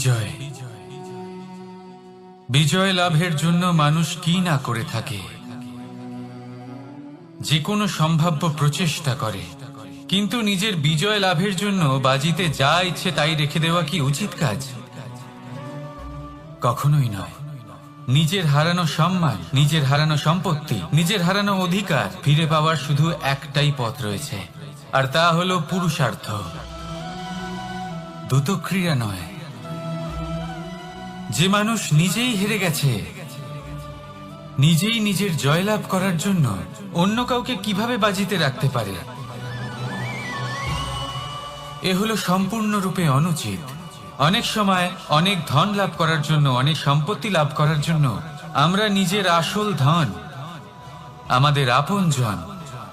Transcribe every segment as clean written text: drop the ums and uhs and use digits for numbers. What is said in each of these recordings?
বিজয় বিজয় লাভের জন্য মানুষ কি না করে থাকে, যে কোনো সম্ভাব্য প্রচেষ্টা করে, কিন্তু নিজের বিজয় লাভের জন্য বাজিতে যা ইচ্ছে তাই রেখে দেওয়া কি উচিত কাজ? কখনোই নয়। নিজের হারানো সম্মান, নিজের হারানো সম্পত্তি, নিজের হারানো অধিকার ফিরে পাওয়ার শুধু একটাই পথ রয়েছে, আর তা হলো পুরুষার্থ, দ্রুতক্রিয়া নয়। যে মানুষ নিজেই হেরে গেছে, নিজেই নিজের জয়লাভ করার জন্য অন্য কাউকে কিভাবে বাজিতে রাখতে পারে, এ হলো সম্পূর্ণরূপে অনুচিত। অনেক সময় অনেক ধন লাভ করার জন্য, অনেক সম্পত্তি লাভ করার জন্য আমরা নিজের আসল ধন, আমাদের আপনজন,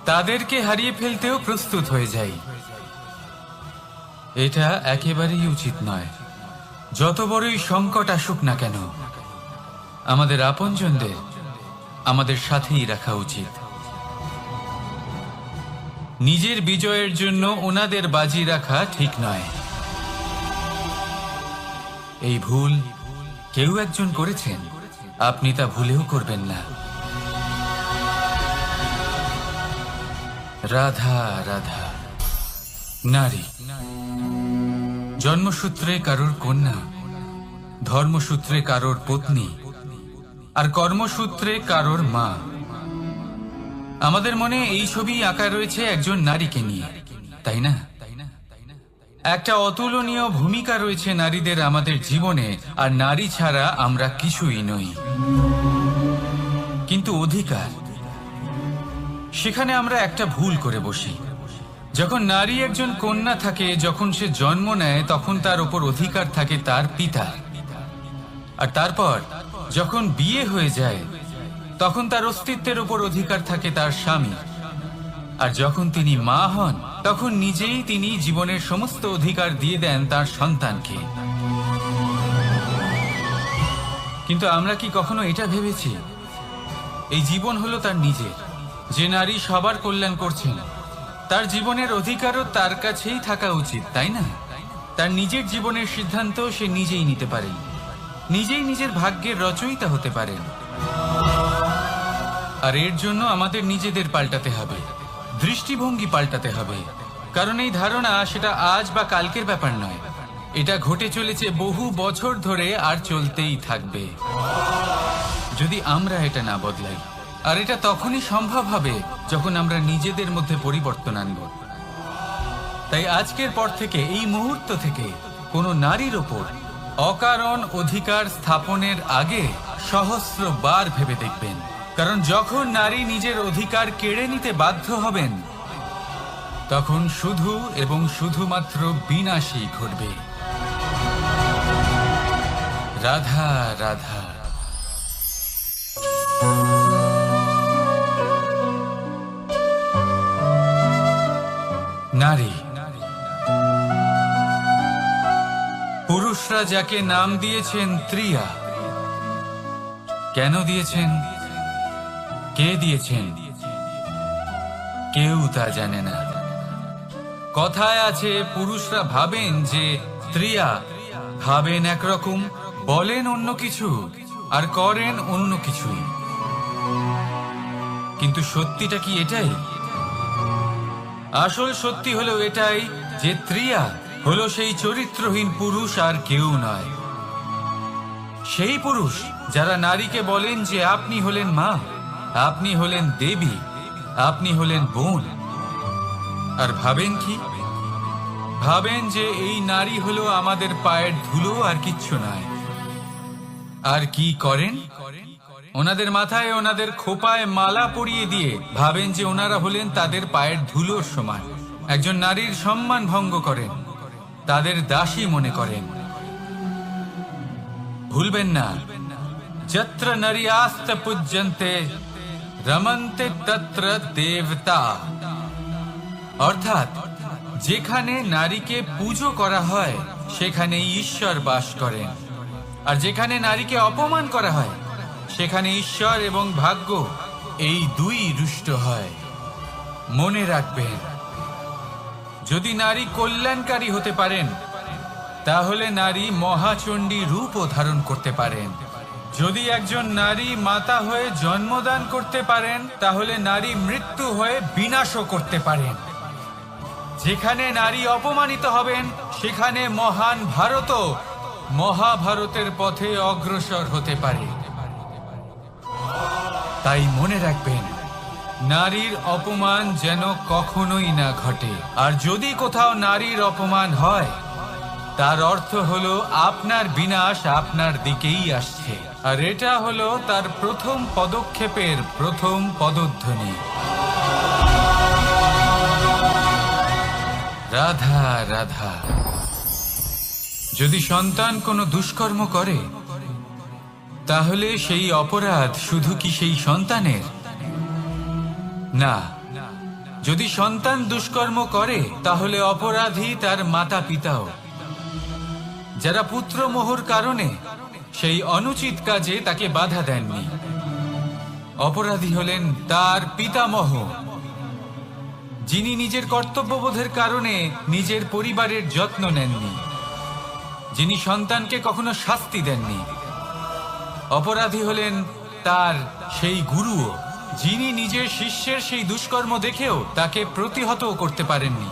তাদেরকে হারিয়ে ফেলতেও প্রস্তুত হয়ে যাই। এটা একেবারেই উচিত নয়। যত বড়ই সংকট আসুক না কেন, আমাদের আপনজনদের আমাদের সাথেই রাখা উচিত। নিজের বিজয়ের জন্য ওনাদের বাজি রাখা ঠিক নয়। এই ভুল কেউ একজন করেছেন, আপনি তা ভুলেও করবেন না। রাধা রাধা। নারী জন্মসূত্রে কারোর কন্যা, ধর্মসূত্রে কারোর পত্নী, আর কর্মসূত্রে কারোর মা। আমাদের মনে এই ছবি আঁকা রয়েছে একজন নারীকে নিয়ে, তাই না? একটা অতুলনীয় ভূমিকা রয়েছে নারীদের আমাদের জীবনে, আর নারী ছাড়া আমরা কিছুই নই। কিন্তু অধিকার, সেখানে আমরা একটা ভুল করে বসি। যখন নারী একজন কন্যা থাকে, যখন সে জন্ম নেয়, তখন তার উপর অধিকার থাকে তার পিতার। আর তারপর যখন বিয়ে হয়ে যায়, তখন তার অস্তিত্বের উপর অধিকার থাকে তার স্বামী। আর যখন তিনি মা হন, তখন নিজেই তিনি জীবনের সমস্ত অধিকার দিয়ে দেন তার সন্তানকে। কিন্তু আমরা কি কখনো এটা ভেবেছি এই জীবন হলো তার নিজের? যে নারী সবার কল্যাণ করছেন, তার জীবনের অধিকারও তার কাছেই থাকা উচিত, তাই না? তার নিজের জীবনের সিদ্ধান্ত সে নিজেই নিতে পারেন, নিজেই নিজের ভাগ্যের রচয়িতা হতে পারেন। আর এর জন্য আমাদের নিজেদের পাল্টাতে হবে, দৃষ্টিভঙ্গি পাল্টাতে হবে। কারণ এই ধারণা সেটা আজ বা কালকের ব্যাপার নয়, এটা ঘটে চলেছে বহু বছর ধরে, আর চলতেই থাকবে যদি আমরা এটা না বদলাই। আর এটা তখনই সম্ভব হবে যখন আমরা নিজেদের মধ্যে পরিবর্তন আনব। তাই আজকের পর থেকে, এই মুহূর্ত থেকে, কোনো নারীর ওপর অকারণ অধিকার স্থাপনের আগে সহস্রবার ভেবে দেখবেন। কারণ যখন নারী নিজের অধিকার কেড়ে নিতে বাধ্য হবেন, তখন শুধু এবং শুধুমাত্র বিনাশই ঘটবে। রাধা রাধা। নারী, পুরুষরা যাকে নাম দিয়েছেন ত্রিয়া, কেন দিয়েছেন, কে দিয়েছেন, কেউ তা জানে না। কথায় আছে, পুরুষরা ভাবেন যে ত্রিয়া, ভাবেন একরকম, বলেন অন্য কিছু, আর করেন অন্য কিছুই। কিন্তু সত্যিটা কি এটাই? আসল সত্যি হলো এটাই যে ত্রিয়া হলো সেই চরিত্রহীন পুরুষ, আর কেউ নয়। সেই পুরুষ যারা নারীকে বলেন যে আপনি হলেন মা, আপনি হলেন দেবী, আপনি হলেন বোন। আর ভাবেন কি? ভাবেন যে এই নারী হলো আমাদের পায়ের ধুলো, আর কিচ্ছু নয়। আর কি করেন? ওনাদের মাথায়, ওনাদের খোপায় মালা পরিয়ে দিয়ে ভাবেন যে ওনারা হলেন তাদের পায়ের ধুলোর সমান। একজন নারীর সম্মান ভঙ্গ করেন, তাদের দাসী মনে করেন। ভুলবেন না, যত্র নারীয়াস্ত পূজ্যন্তে রমন্তে তত্র দেবতা। অর্থাৎ যেখানে নারীকে পুজো করা হয়, সেখানে ঈশ্বর বাস করেন। আর যেখানে নারীকে অপমান করা হয়, সেখানে ঈশ্বর এবং ভাগ্য এই দুই রুষ্ট হয়। মনে রাখবেন, যদি নারী কল্যাণকারী হতে পারেন, তাহলে নারী মহাচণ্ডী রূপও ধারণ করতে পারেন। যদি একজন নারী মাতা হয়ে জন্মদান করতে পারেন, তাহলে নারী মৃত্যু হয়ে বিনাশও করতে পারেন। যেখানে নারী অপমানিত হবেন, সেখানে মহান ভারতও মহাভারতের পথে অগ্রসর হতে পারে। তাই মনে রাখবেন, নারীর অপমান যেন কখনোই না ঘটে। আর যদি কোথাও নারীর অপমান হয়, তার অর্থ হলো আপনার বিনাশ আপনার দিকেই আসছে। আর এটা হলো তার প্রথম পদক্ষেপের প্রথম পদধ্বনি। রাধা রাধা। যদি সন্তান কোনো দুষ্কর্ম করে, তাহলে সেই অপরাধ শুধু কি সেই সন্তানের? না, যদি সন্তান দুষ্কর্ম করে, তাহলে অপরাধী তার মাতা পিতাও, যারা পুত্রমোহর কারণে সেই অনুচিত কাজে তাকে বাধা দেননি। অপরাধী হলেন তার পিতামহ, যিনি নিজের কর্তব্যবোধের কারণে নিজের পরিবারের যত্ন নেননি, যিনি সন্তানকে কখনো শাস্তি দেননি। অপরাধী হলেন তার সেই গুরুও, যিনি নিজের শিষ্যের সেই দুষ্কর্ম দেখেও তাকে প্রতিহত করতে পারেননি।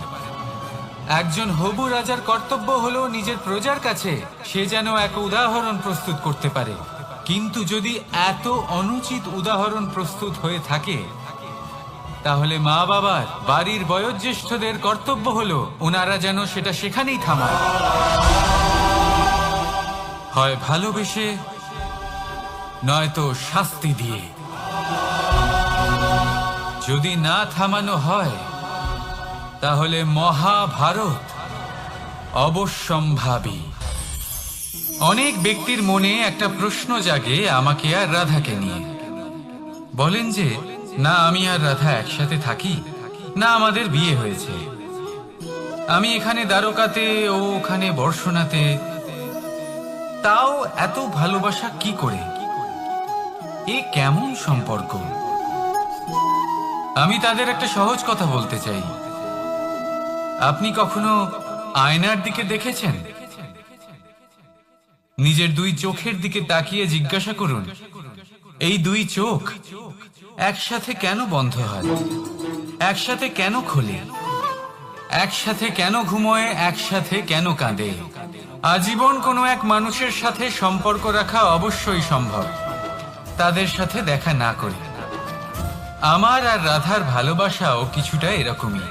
একজন হবু রাজার কর্তব্য হলো নিজের প্রজার কাছে সে যেন এক উদাহরণ প্রস্তুত করতে পারে। কিন্তু যদি এত অনুচিত উদাহরণ প্রস্তুত হয়ে থাকে, তাহলে মা বাবার, বাড়ির বয়োজ্যেষ্ঠদের কর্তব্য হলো ওনারা যেন সেটা সেখানেই থামায়, হয় ভালোবেসে, নয়তো শাস্তি দিয়ে। যদি না থামানো হয়, তাহলে মহাভারত অবশ্যম্ভাবী। অনেক ব্যক্তির মনে একটা প্রশ্ন জাগে আমাকে আর রাধাকে নিয়ে। বলেন যে, না আমি আর রাধা একসাথে থাকি, না আমাদের বিয়ে হয়েছে, আমি এখানে দ্বারকাতে, ও ওখানে বর্ষণাতে, তাও এত ভালোবাসা কি করে? এ কেমন সম্পর্ক? আমি তাদের একটা সহজ কথা বলতে চাই। আপনি কখনো আয়নার দিকে দেখেছেন? নিজের দুই চোখের দিকে তাকিয়ে জিজ্ঞাসা করুন, এই দুই চোখ একসাথে কেন বন্ধ হয়? একসাথে কেন খোলে? একসাথে কেন ঘুমোয়? একসাথে কেন কাঁদে? আজীবন কোনো এক মানুষের সাথে সম্পর্ক রাখা অবশ্যই সম্ভব, তাদের সাথে দেখা না করে। আমার আর রাধার ভালোবাসাও কিছুটা এরকমই,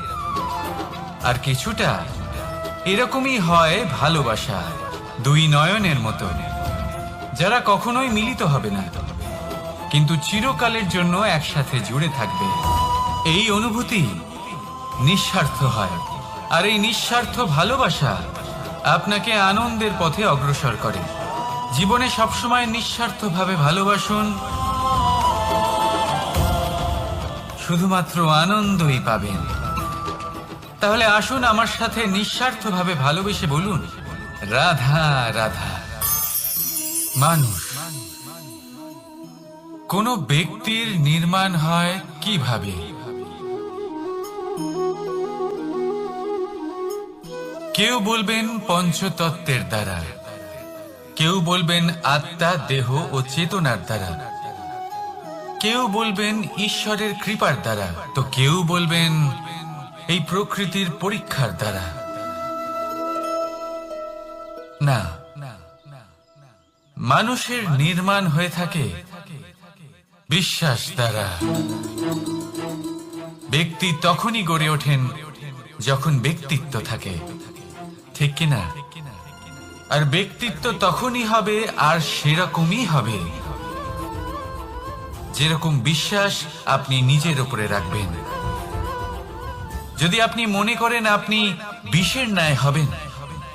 আর কিছুটা এরকমই হয় ভালোবাসা দুই নয়নের মতো, যারা কখনোই মিলিত হবে না, কিন্তু চিরকালের জন্য একসাথে জুড়ে থাকবে। এই অনুভূতি নিঃস্বার্থ হয়, আর এই নিঃস্বার্থ ভালোবাসা আপনাকে আনন্দের পথে অগ্রসর করে। জীবনে সবসময় নিঃস্বার্থভাবে ভালোবাসুন, শুধুমাত্র আনন্দই পাবেন। তাহলে আসুন আমার সাথে নিঃস্বার্থভাবে ভালোবেসে বলুন, রাধা রাধা। মানুষ, কোন ব্যক্তির নির্মাণ হয় কিভাবে? কেউ বলবেন পঞ্চতত্ত্বের দ্বারা, কেউ বলবেন আত্মা, দেহ ও চেতনার দ্বারা, কেউ বলবেন ঈশ্বরের কৃপার দ্বারা, তো কেউ বলবেন এই প্রকৃতির পরীক্ষার দ্বারা। না, মানুষের নির্মাণ হয়ে থাকে বিশ্বাস দ্বারা। ব্যক্তি তখনই গড়ে ওঠেন যখন ব্যক্তিত্ব থাকে, ঠিক কিনা? আর ব্যক্তিত্ব তখনই হবে, আর সেরকমই হবে যেরকম বিশ্বাস আপনি নিজের উপরে রাখবেন। যদি আপনি মনে করেন আপনি বিষের ন্যায় হবেন,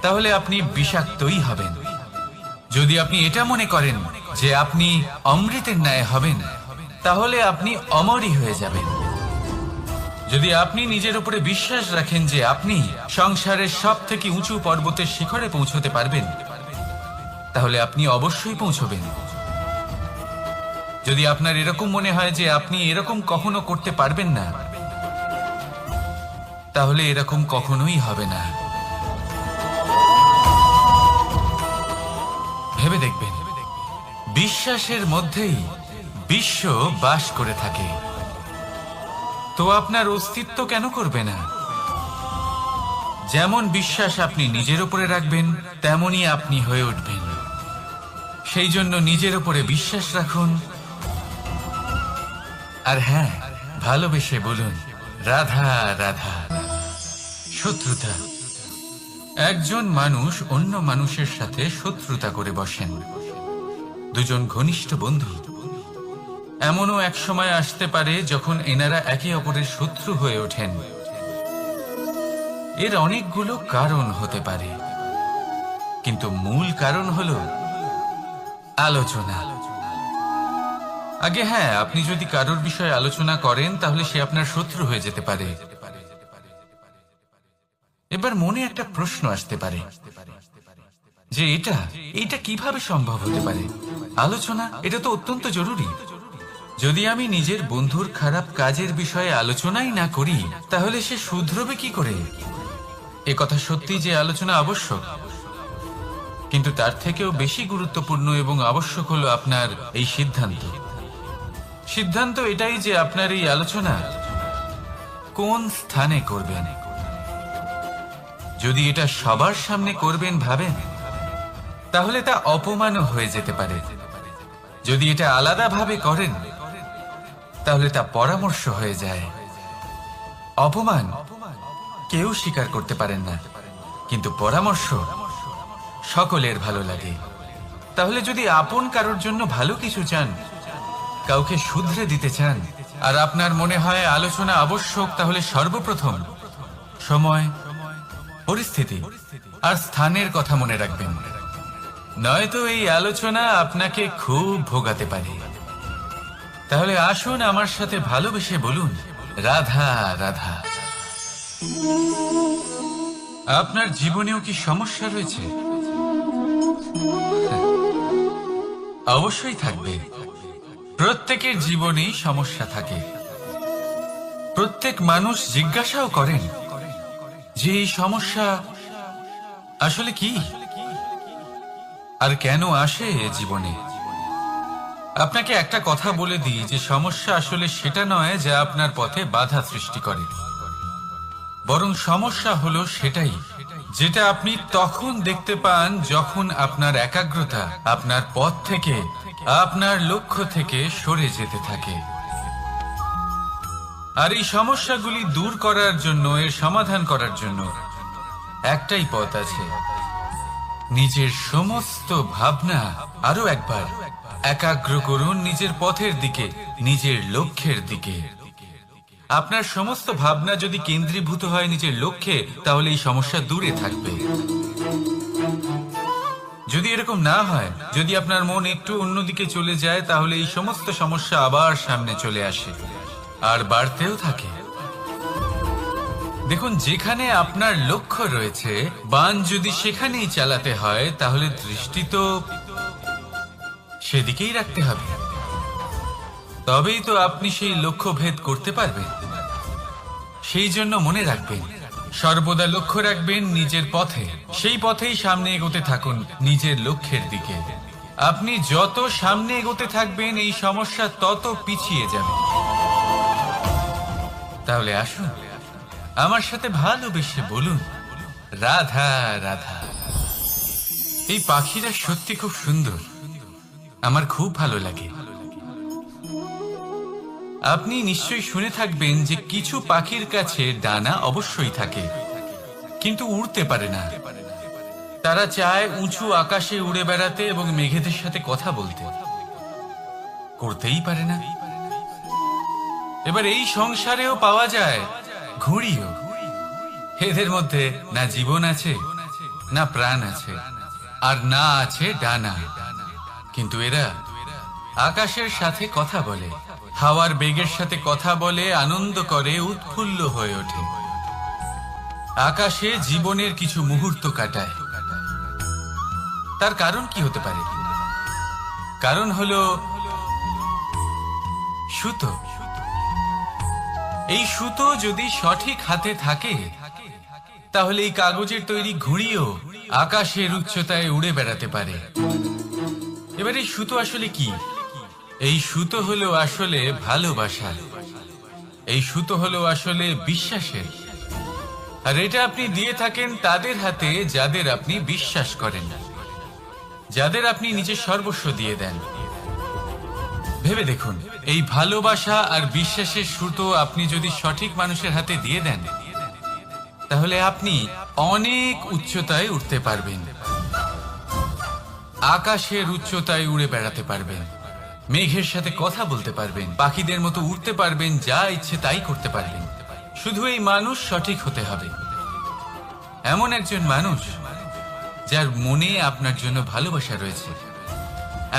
তাহলে আপনি বিষাক্তই হবেন। যদি আপনি এটা মনে করেন যে আপনি অমৃতের ন্যায় হবেন, তাহলে আপনি অমরই হয়ে যাবেন। যদি আপনি নিজের উপরে বিশ্বাস রাখেন যে আপনি সংসারের সব থেকে উঁচু পর্বতের শিখরে পৌঁছতে পারবেন, তাহলে আপনি অবশ্যই পৌঁছবেন। যদি আপনার এরকম মনে হয় যে আপনি এরকম কখনো করতে পারবেন না, তাহলে এরকম কখনোই হবে না। ভেবে দেখবেন, বিশ্বাসের মধ্যেই বিশ্ব বাস করে থাকে। তো আপনার অস্তিত্ব কেন করবে না? যেমন বিশ্বাস আপনি নিজের উপরে রাখবেন, তেমনই আপনি হয়ে উঠবেন। সেই জন্য নিজের উপরে বিশ্বাস রাখুন। আর হ্যাঁ, ভালোবেসে বলুন রাধা রাধা। শত্রুতা, একজন মানুষ অন্য মানুষের সাথে শত্রুতা করে বসেন। দুজন ঘনিষ্ঠ বন্ধু, এমনও এক সময় আসতে পারে যখন এনারা একে অপরের শত্রু হয়ে ওঠেন। এর অনেকগুলো কারণ হতে পারে, কিন্তু মূল কারণ হলো আলোচনা। আগে হ্যাঁ, আপনি যদি কারোর বিষয়ে আলোচনা করেন তাহলে সে আপনার শত্রু হয়ে যেতে পারে। এবার মনে একটা প্রশ্ন আসতে পারে যে এটা কিভাবে সম্ভব হতে পারে? আলোচনা, এটা তো অত্যন্ত জরুরি। যদি আমি নিজের বন্ধুর খারাপ কাজের বিষয়ে আলোচনাই না করি তাহলে সে শুধরবে কি করে? এ কথা সত্যি যে আলোচনা আবশ্যক, কিন্তু তার থেকেও বেশি গুরুত্বপূর্ণ এবং আবশ্যক হলো আপনার এই সিদ্ধান্ত। সিদ্ধান্ত এটাই যে আপনার এই আলোচনা কোন স্থানে করবেন। যদি এটা সবার সামনে করবেন ভাবেন, তাহলে তা অপমানও হয়ে যেতে পারে। যদি এটা আলাদাভাবে করেন তাহলে তা পরামর্শ হয়ে যায়। অপমান কেউ স্বীকার করতে পারেন না, কিন্তু পরামর্শ সকলের ভালো লাগে। তাহলে যদি আপন কারোর জন্য ভালো কিছু চান, কাউকে শুধরে দিতে চান, আর আপনার মনে হয় আলোচনা আবশ্যক, তাহলে সর্বপ্রথম সময়, পরিস্থিতি আর স্থানের কথা মনে রাখবেন। নয়তো এই আলোচনা আপনাকে খুব ভোগাতে পারে। তাহলে আসুন আমার সাথে ভালোবেসে বলুন রাধা রাধা। আপনার জীবনেও কি সমস্যা রয়েছে? অবশ্যই থাকবে। প্রত্যেকের জীবনেই সমস্যা থাকে। প্রত্যেক মানুষ জিজ্ঞাসাও করেন যে এই সমস্যা আসলে কি আর কেন আসে জীবনে। আপনাকে একটা কথা বলে দিই যে সমস্যা আসলে সেটা নয় যা আপনার পথে বাধা সৃষ্টি করে, বরং সমস্যা হলো সেটাই যেটা আপনি তখন দেখতে পান যখন আপনার একাগ্রতা আপনার পথ থেকে, আপনার লক্ষ্য থেকে সরে যেতে থাকে। আর এই সমস্যাগুলি দূর করার জন্য, এর সমাধান করার জন্য একটাই পথ আছে। নিজের সমস্ত ভাবনা আরো একবার একাগ্র করুন নিজের পথের দিকে, নিজের লক্ষ্যের দিকে। আপনার সমস্ত ভাবনা যদি কেন্দ্রীভূত হয় নিজের লক্ষ্যে, তাহলে এই সমস্যা দূরে থাকবে। যদি এরকম না হয়, যদি আপনার মন একটু অন্যদিকে চলে যায়, তাহলে এই সমস্ত সমস্যা আবার সামনে চলে আসে আর বাড়তেও থাকে। দেখুন, যেখানে আপনার লক্ষ্য রয়েছে, বান যদি সেখানেই চালাতে হয়, তাহলে দৃষ্টি তো সেদিকেই রাখতে হবে। তবেই তো আপনি সেই লক্ষ্য ভেদ করতে পারবেন। সেই জন্য মনে রাখবেন, সর্বদা লক্ষ্য রাখবেন নিজের পথে, সেই পথেই সামনে এগোতে থাকুন নিজের লক্ষ্যের দিকে। আপনি যত সামনে এগোতে থাকবেন এই সমস্যা তত পিছিয়ে যাবে। তাহলে আসুন আমার সাথে ভালোবেসে বলুন রাধা রাধা। এই পাখিরা সত্যি খুব সুন্দর, আমার খুব ভালো লাগে। আপনি নিশ্চয়ই শুনে থাকবেন যে কিছু পাখির কাছে ডানা অবশ্যই থাকে, কিন্তু উড়তে পারে না। তারা চায় উঁচু আকাশে উড়ে বেড়াতে এবং মেঘেদের সাথে কথা বলতে, করতেই পারে না। এবার এই সংসারেও পাওয়া যায় ঘুড়িও। এদের মধ্যে না জীবন আছে, না প্রাণ আছে, আর না আছে ডানা, কিন্তু এরা আকাশের সাথে কথা বলে, হাওয়ার বেগের সাথে কথা বলে, আনন্দ করে, উৎফুল্ল হয়ে ওঠে। আকাশে জীবনের কিছু মুহূর্ত কাটায়। তার কারণ কি হতে পারে? কারণ হলো সুতো। এই সুতো যদি সঠিক হাতে থাকে, তাহলে এই কাগজের তৈরি ঘুড়িও আকাশের উচ্চতায় উড়ে বেড়াতে পারে। এবার এই সুতো আসলে কি? এই সুতো হলো আসলে ভালোবাসা, এই সুতো হলো আসলে বিশ্বাসের। আর এটা আপনি দিয়ে থাকেন তাদের হাতে যাদের আপনি বিশ্বাস করেন, যাদের আপনি নিজের সর্বস্ব দিয়ে দেন। ভেবে দেখুন, এই ভালোবাসা আর বিশ্বাসের সুতো আপনি যদি সঠিক মানুষের হাতে দিয়ে দেন, তাহলে আপনি অনেক উচ্চতায় উঠতে পারবেন, আকাশের উচ্চতায় উড়ে বেড়াতে পারবেন, মেঘের সাথে কথা বলতে পারবেন, পাখিদের মতো উড়তে পারবেন, যা ইচ্ছে তাই করতে পারবেন। শুধু এই মানুষ সঠিক হতে হবে, এমন একজন মানুষ যার মনে আপনার জন্য ভালোবাসা রয়েছে,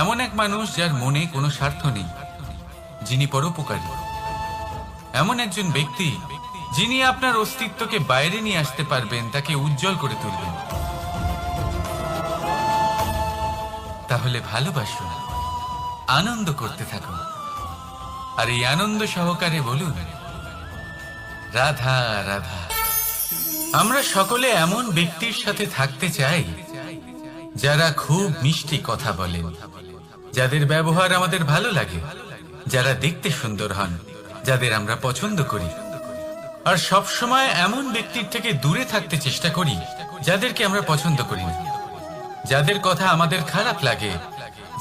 এমন এক মানুষ যার মনে কোনো স্বার্থ নেই, যিনি পরোপকারী, এমন একজন ব্যক্তি যিনি আপনার অস্তিত্বকে বাইরে নিয়ে আসতে পারবেন, তাকে উজ্জ্বল করে তুলবেন। তাহলে ভালোবাসুন, আনন্দ করতে থাকুন, আর এই আনন্দ সহকারে বলুন, রাধা রাধা। আমরা সকলে এমন ব্যক্তির সাথে থাকতে চাই যারা খুব মিষ্টি কথা বলেন, যাদের ব্যবহার আমাদের ভালো লাগে, যারা দেখতে সুন্দর হন, যাদের আমরা পছন্দ করি। আর সব সময় এমন ব্যক্তির থেকে দূরে থাকতে চেষ্টা করি যাদেরকে আমরা পছন্দ করি না, যাদের কথা আমাদের খারাপ লাগে,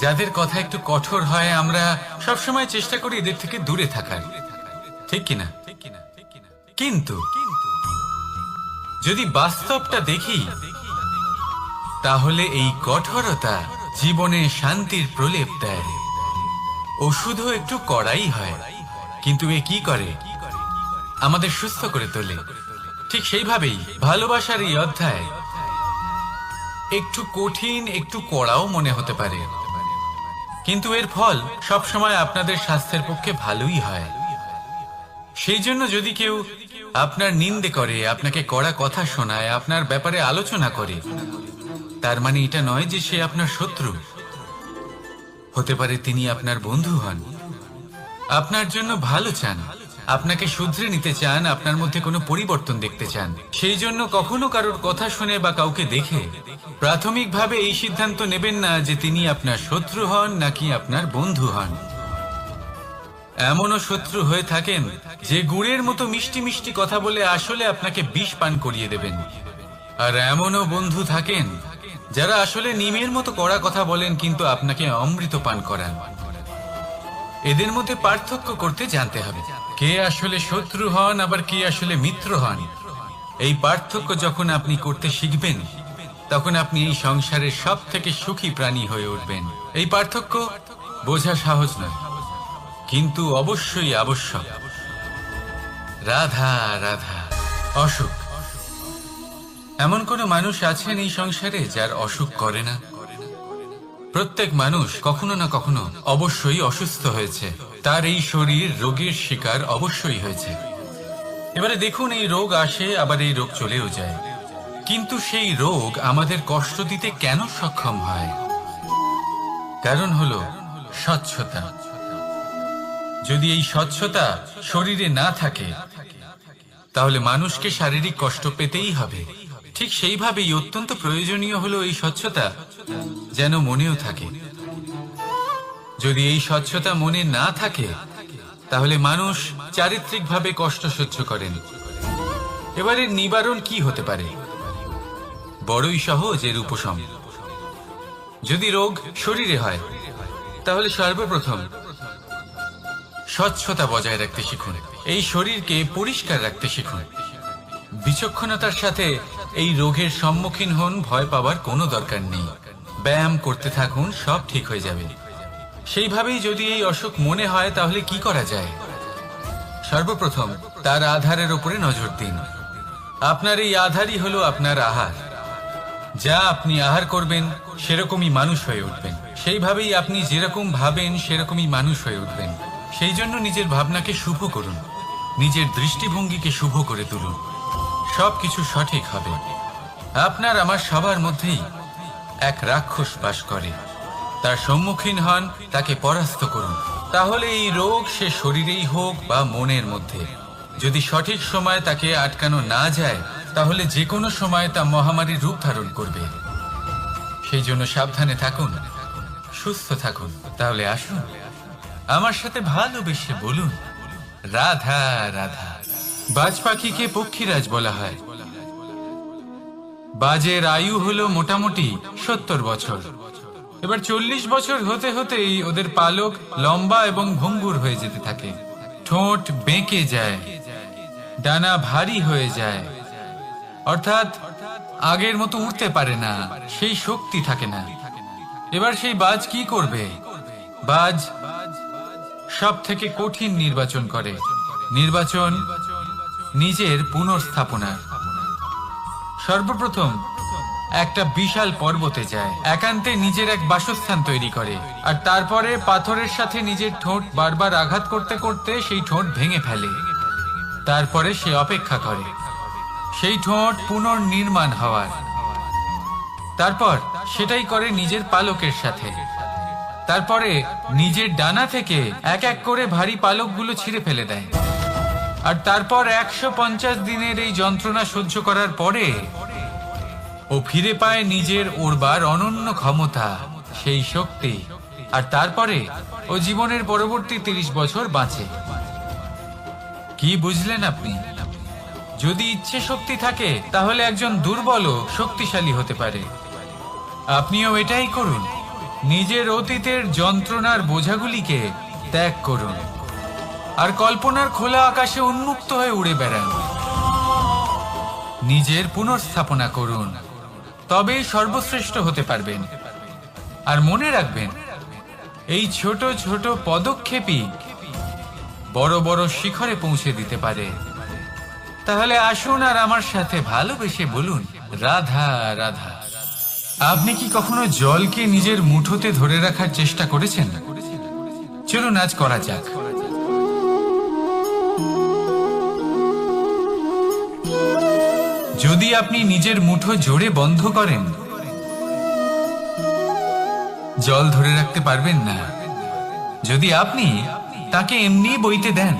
যাদের কথা একটু কঠোর হয়। আমরা সব সময় চেষ্টা করি এদের থেকে দূরে থাকার, ঠিক কিনা? কিন্তু যদি বাস্তবটা দেখি, তাহলে এই কঠোরতা জীবনে শান্তির প্রলেপ দেয়। ওষুধও একটু কড়াই হয়, কিন্তু এ কি করে? আমাদের সুস্থ করে তোলে। ঠিক সেইভাবেই ভালোবাসার এই অধ্যায় একটু কঠিন, একটু কড়াও মনে হতে পারে, কিন্তু এর ফল সবসময় আপনাদের স্বাস্থ্যের পক্ষে ভালোই হয়। সেই জন্য যদি কেউ আপনার নিন্দে করে, আপনাকে কড়া কথা শোনায়, আপনার ব্যাপারে আলোচনা করে, তার মানে এটা নয় যে সে আপনার শত্রু। হতে পারে তিনি আপনার বন্ধু হন, আপনার জন্য ভালো চান, আপনাকে শুধরে নিতে চান, আপনার মধ্যে কোনো পরিবর্তন দেখতে চান। সেই জন্য কখনো কারোর কথা শুনে বা কাউকে দেখে প্রাথমিকভাবে এই সিদ্ধান্ত নেবেন না যে তিনি আপনার শত্রু হন নাকি আপনার বন্ধু হন। এমনও শত্রু হয়ে থাকেন যে গুড়ের মতো মিষ্টি মিষ্টি কথা বলে আসলে আপনাকে বিষ পান করিয়ে দেবেন। আর এমনও বন্ধু থাকেন যারা আসলে নিমের মতো কড়া কথা বলেন কিন্তু আপনাকে অমৃত পান করান। এদের মধ্যে পার্থক্য করতে জানতে হবে, কে আসলে শত্রু হন আবার কে আসলে মিত্র হন। এই পার্থক্য যখন আপনি করতে শিখবেন, তখন আপনি এই সংসারের সব থেকে সুখী প্রাণী হয়ে উঠবেন। এই পার্থক্য বোঝা সহজ নয়, কিন্তু অবশ্যই আবশ্যক। রাধা রাধা। অসুখ। এমন কোন মানুষ আছেন এই সংসারে যার অসুখ করে না? প্রত্যেক মানুষ কখনো না কখনো অবশ্যই অসুস্থ হয়েছে, তার এই শরীর রোগের শিকার অবশ্যই হয়েছে। এবারে দেখুন, এই রোগ আসে আবার এই রোগ চলেও যায়, কিন্তু সেই রোগ আমাদের কষ্ট দিতে কেন সক্ষম হয়? কারণ হলো স্বচ্ছতা। যদি এই স্বচ্ছতা শরীরে না থাকে, তাহলে মানুষকে শারীরিক কষ্ট পেতেই হবে। ঠিক সেইভাবেই অত্যন্ত প্রয়োজনীয় হলো এই স্বচ্ছতা যেন মনেও থাকে। যদি এই স্বচ্ছতা মনে না থাকে, তাহলে মানুষ চারিত্রিকভাবে কষ্ট সহ্য করেন। এবারে নিবারণ কি হতে পারে? বড়ই সহজ এর উপশম। যদি রোগ শরীরে হয়, তাহলে সর্বপ্রথম স্বচ্ছতা বজায় রাখতে শিখুন, এই শরীরকে পরিষ্কার রাখতে শিখুন। বিচক্ষণতার সাথে এই রোগের সম্মুখীন হন, ভয় পাওয়ার কোনো দরকার নেই। ব্যায়াম করতে থাকুন, সব ঠিক হয়ে যাবে। সেইভাবেই যদি এই অসুখ মনে হয়, তাহলে কি করা যায়? সর্বপ্রথম তার আধারের উপরে নজর দিন। আপনার এই আধারই হলো আপনার আহার। যা আপনি আহার করবেন সেরকমই মানুষ হয়ে উঠবেন। সেইভাবেই আপনি যেরকম ভাবেন সেরকমই মানুষ হয়ে উঠবেন। সেই জন্য নিজের ভাবনাকে শুভ করুন, নিজের দৃষ্টিভঙ্গিকে শুভ করে তুলুন, সবকিছু সঠিক হবে। আপনার আমার সবার মধ্যেই এক রাক্ষস বাস করে, তার সম্মুখীন হন, তাকে পরাস্ত করুন। তাহলে এই রোগ সে শরীরেই হোক বা মনের মধ্যে, যদি সঠিক সময় তাকে আটকানো না যায়, তাহলে যে কোনো সময় তা মহামারীর রূপ ধারণ করবে। সেই জন্য সাবধানে থাকুন, সুস্থ থাকুন। তাহলে আসুন আমার সাথে ভালোবেসে বলুন রাধা রাধা। বাজ পাখিকে পক্ষীরাজ বলা হয়। বাজের আয়ু হলো মোটামুটি 70 বছর। এবার 40 বছর হতে হতেই ওদের পালক লম্বা এবং ভঙ্গুর হয়ে যেতে থাকে, ঠোঁট বেঁকে যায়, ডানা ভারী হয়ে যায়, অর্থাৎ আগের মতো উঠতে পারে না, সেই শক্তি থাকে না। এবার সেই বাজ কি করবে? বাজ সব থেকে কঠিন নির্বাচন করে, নির্বাচন নিজের পুনর্স্থাপনা। সর্বপ্রথম একটা বিশাল পর্বতে যায়, একান্তে নিজের এক বাসস্থান তৈরি করে, আর তারপরে পাথরের সাথে নিজের ঠোঁট বারবার আঘাত করতে করতে সেই ঠোঁট ভেঙে ফেলে। তারপরে সে অপেক্ষা করে সেই ঠোঁট পুনর্নির্মাণ হওয়ার। তারপর সেটাই করে নিজের পালকের সাথে। তারপরে নিজের ডানা থেকে এক এক করে ভারী পালকগুলো ছিঁড়ে ফেলে দেয়। আর তারপর 150 দিনের এই যন্ত্রণা সহ্য করার পরে ও ফিরে পায় নিজের ওড়বার অনন্য ক্ষমতা, সেই শক্তি। আর তারপরে ও জীবনের পরবর্তী 30 বছর বাঁচে। কি বুঝলেন আপনি? যদি ইচ্ছে শক্তি থাকে তাহলে একজন দুর্বলও শক্তিশালী হতে পারে। আপনিও এটাই করুন, নিজের অতীতের যন্ত্রণার বোঝাগুলিকে ত্যাগ করুন আর কল্পনার খোলা আকাশে উন্মুক্ত হয়ে উড়ে বেড়ান। নিজের পুনর্স্থাপনা করুন, তবেই সর্বশ্রেষ্ঠ হতে পারবেন। আর মনে রাখবেন, এই ছোট ছোট পদক্ষেপই বড় বড় শিখরে পৌঁছে দিতে পারে। তাহলে আসুন আর আমার সাথে ভালোবেসে বলুন রাধা রাধা। আপনি কি কখনো জলকে নিজের মুঠোতে ধরে রাখার চেষ্টা করেছেন? চলুন আজ করা যাক। যদি আপনি নিজের মুঠো জোরে বন্ধ করেন, জল ধরে রাখতে পারবেন না। যদি আপনি তাকে এমনি বইতে দেন,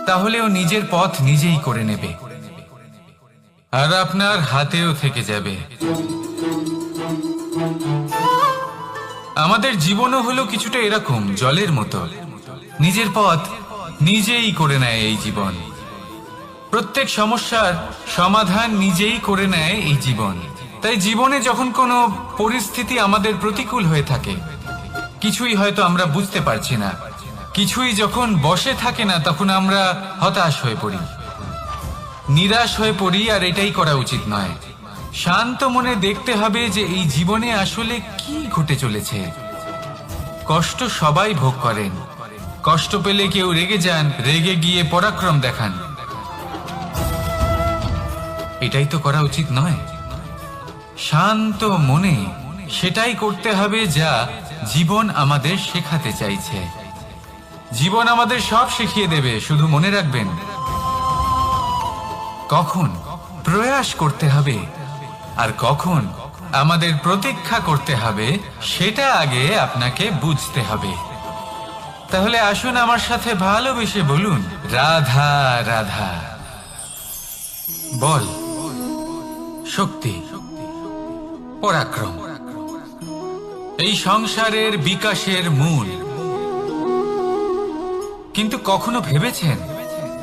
তাহলে ও নিজের পথ নিজেই করে নেবে আর আপনার হাতেও থেকে যাবে। আমাদের জীবনও হলো কিছুটা এরকম, জলের মতো। নিজের পথ নিজেই করে নেয় এই জীবন। প্রত্যেক সমস্যার সমাধান নিজেই করে নেয় এই জীবন। তাই জীবনে যখন কোনো পরিস্থিতি আমাদের প্রতিকূল হয়ে থাকে, কিছুই হয়তো আমরা বুঝতে পারছি না, কিছুই যখন বসে থাকে না, তখন আমরা হতাশ হয়ে পড়ি, নিরাশ হয়ে পড়ি। আর এটাই করা উচিত নয়। শান্ত মনে দেখতে হবে যে এই জীবনে আসলে কি ঘটে চলেছে। কষ্ট সবাই ভোগ করেন। কষ্ট পেলে কেউ রেগে যান, রেগে গিয়ে পরাক্রম দেখান। এটাই তো করা উচিত নয়। শান্ত মনে সেটাই করতে হবে যা জীবন আমাদের শেখাতে চাইছে। জীবন আমাদের সব শিখিয়ে দেবে, শুধু মনে রাখবেন কখন প্রয়াস করতে হবে আর কখন আমাদের প্রতীক্ষা করতে হবে, সেটা আগে আপনাকে বুঝতে হবে। তাহলে আসুন আমার সাথে ভালোবেসে বলুন রাধা রাধা। বল, শক্তি, পরাক্রম এই সংসারের বিকাশের মূল। কিন্তু কখনো ভেবেছেন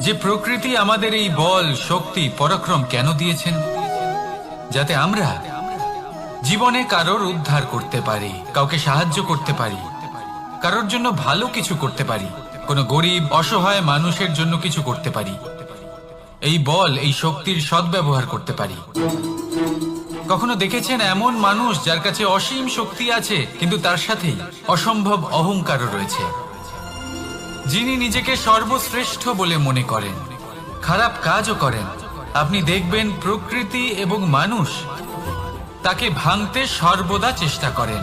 যে প্রকৃতি আমাদের এই বল, শক্তি, পরাক্রম কেন দিয়েছেন? যাতে আমরা জীবনে কারোর উদ্ধার করতে পারি, কাউকে সাহায্য করতে পারি, কারোর জন্য ভালো কিছু করতে পারি, কোনো গরিব অসহায় মানুষের জন্য কিছু করতে পারি। এই বল, এই শক্তির সদ্ব্যবহার করতে পারি। কখনো দেখেছেন এমন মানুষ যার কাছে অসীম শক্তি আছে, কিন্তু তার সাথেই অসম্ভব অহংকারও রয়েছে, যিনি নিজেকে সর্বশ্রেষ্ঠ বলে মনে করেন, খারাপ কাজও করেন। আপনি দেখবেন প্রকৃতি এবং মানুষ তাকে ভাঙতে সর্বদা চেষ্টা করেন।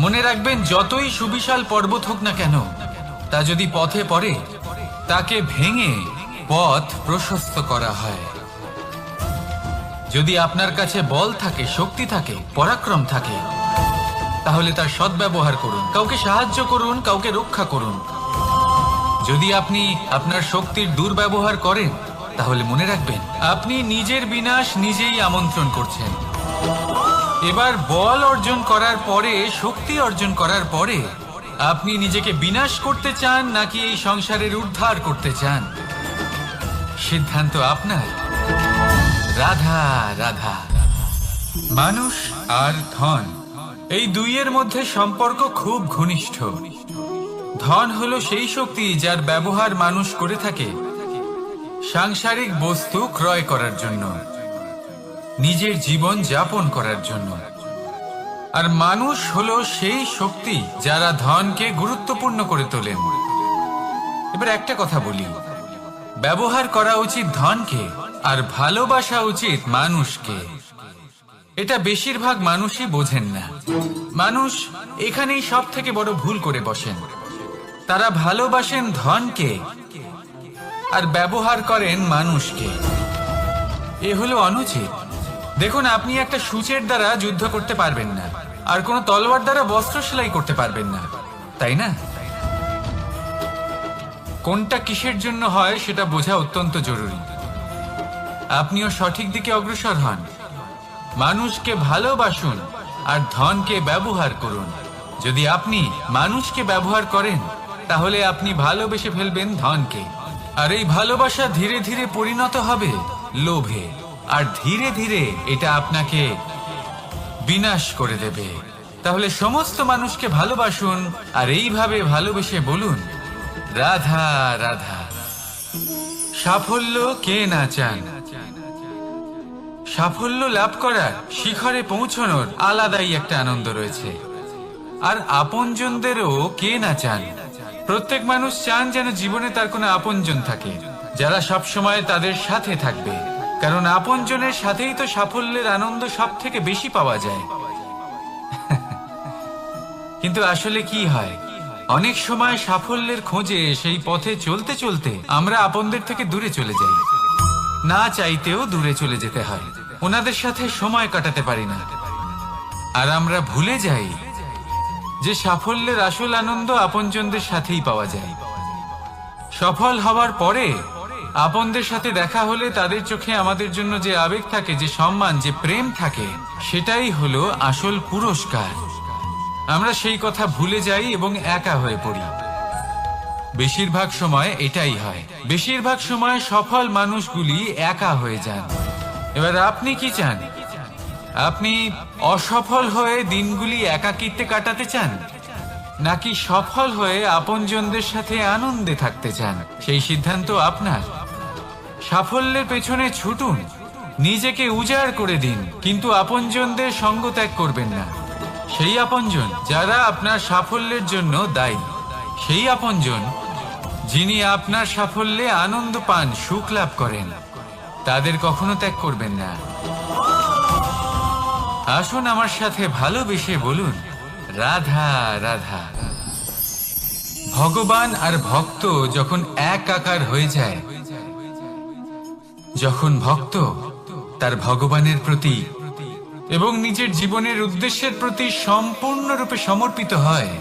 মনে রাখবেন, যতই সুবিশাল পর্বত হোক না কেন, তা যদি পথে পড়ে, তাকে ভেঙে পথ প্রশস্ত করা হয়। যদি আপনার কাছে বল থাকে, শক্তি থাকে, পরাক্রম থাকে, তাহলে তার সদ্ব্যবহার করুন, কাউকে সাহায্য করুন, কাউকে রক্ষা করুন। যদি আপনি আপনার শক্তির দুর্ব্যবহার করেন, তাহলে মনে রাখবেন আপনি নিজের বিনাশ নিজেই আমন্ত্রণ করছেন। এবার বল অর্জন করার পরে, শক্তি অর্জন করার পরে আপনি নিজেকে বিনাশ করতে চান নাকি এই সংসারের উদ্ধার করতে চান, সিদ্ধান্ত আপনার। রাধা রাধা। মানুষ আর ধন, এই দুইয়ের মধ্যে সম্পর্ক খুব ঘনিষ্ঠ। ধন হলো সেই শক্তি যার ব্যবহার মানুষ করে থাকে সাংসারিক বস্তু ক্রয় করার জন্য, নিজের জীবন যাপন করার জন্য। আর মানুষ হলো সেই শক্তি যারা ধনকে গুরুত্বপূর্ণ করে তোলেন। এবার একটা কথা বলি, ব্যবহার করা উচিত ধনকে আর ভালোবাসা উচিত মানুষকে। এটা বেশিরভাগ মানুষই বোঝেন না। মানুষ এখানেই সব থেকে বড় ভুল করে বসেন। তারা ভালোবাসেন ধনকে আর ব্যবহার করেন মানুষকে। এ হলো অনুচিত। দেখুন, আপনি একটা সূচের দ্বারা যুদ্ধ করতে পারবেন না, আর কোনো তলোয়ার দ্বারা বস্ত্র সেলাই করতে পারবেন না, তাই না? কোনটা কিসের জন্য হয় সেটা বোঝা অত্যন্ত জরুরি। আপনিও সঠিক দিকে অগ্রসর হন। মানুষকে ভালোবাসুন আর ধনকে ব্যবহার করুন। যদি আপনি মানুষকে ব্যবহার করেন তাহলে আপনি ভালোবেসে ফেলবেন ধনকে, আর এই ভালোবাসা ধীরে ধীরে পরিণত হবে লোভে, আর ধীরে ধীরে এটা আপনাকে বিনাশ করে দেবে। তাহলে সমস্ত মানুষকে ভালোবাসুন আর এইভাবে ভালোবেসে বলুন, রাধা রাধা। সাফল্য কে না চান? সাফল্য লাভ করার, শিখরে পৌঁছানোর আলাদাই একটা আনন্দ রয়েছে। আর আপনজনদেরও কে না চান? প্রত্যেক মানুষ চান যেন জীবনে তার কোনো আপনজন থাকে যারা সব সময় তাদের সাথে থাকবে, কারণ আপনজনের সাথেই তো সাফল্যের আনন্দ সব থেকে বেশি পাওয়া যায়। কিন্তু আসলে কি হয়, অনেক সময় সাফল্যের খোঁজে সেই পথে চলতে চলতে আমরা আপনদের থেকে দূরে চলে যাই। না চাইতেও দূরে চলে যেতে হয়, ওনাদের সাথে সময় কাটাতে পারি না। আর আমরা ভুলে যাই যে সাফল্যের আসল আনন্দ আপনজনদের সাথেই পাওয়া যায়। সফল হওয়ার পরে আপনদের সাথে দেখা হলে তাদের চোখে আমাদের জন্য যে আবেগ থাকে, যে সম্মান, যে প্রেম থাকে, সেটাই হলো আসল পুরস্কার। আমরা সেই কথা ভুলে যাই এবং একা হয়ে পড়ি। বেশিরভাগ সময় এটাই হয়। বেশিরভাগ সময় সফল মানুষগুলি একা হয়ে যান। এবার আপনি কি চান? আপনি অসফল হয়ে দিনগুলি একাকিত্বে কাটাতে চান, নাকি সফল হয়ে আপনজনদের সাথে আনন্দে থাকতে চান? সেই সিদ্ধান্ত আপনার। সাফল্যের পেছনে ছুটুন, নিজেকে উজাড় করে দিন, কিন্তু আপনজনদের সঙ্গ ত্যাগ করবেন না। সেই আপনজন যারা আপনার সাফল্যের জন্য দায়ী, সেই আপনজন যিনি আপনার সাফল্যে আনন্দ পান, সুখ লাভ করেন, তাদের কখনো ত্যাগ করবেন না। আসুন আমার সাথে ভালোবেসে বলুন, রাধা রাধা। ভগবান আর ভক্ত যখন একাকার হয়ে যায়, যখন ভক্ত তার ভগবানের প্রতি এবং নিজের জীবনের উদ্দেশ্যের প্রতি সম্পূর্ণরূপে সমর্পিত হয়,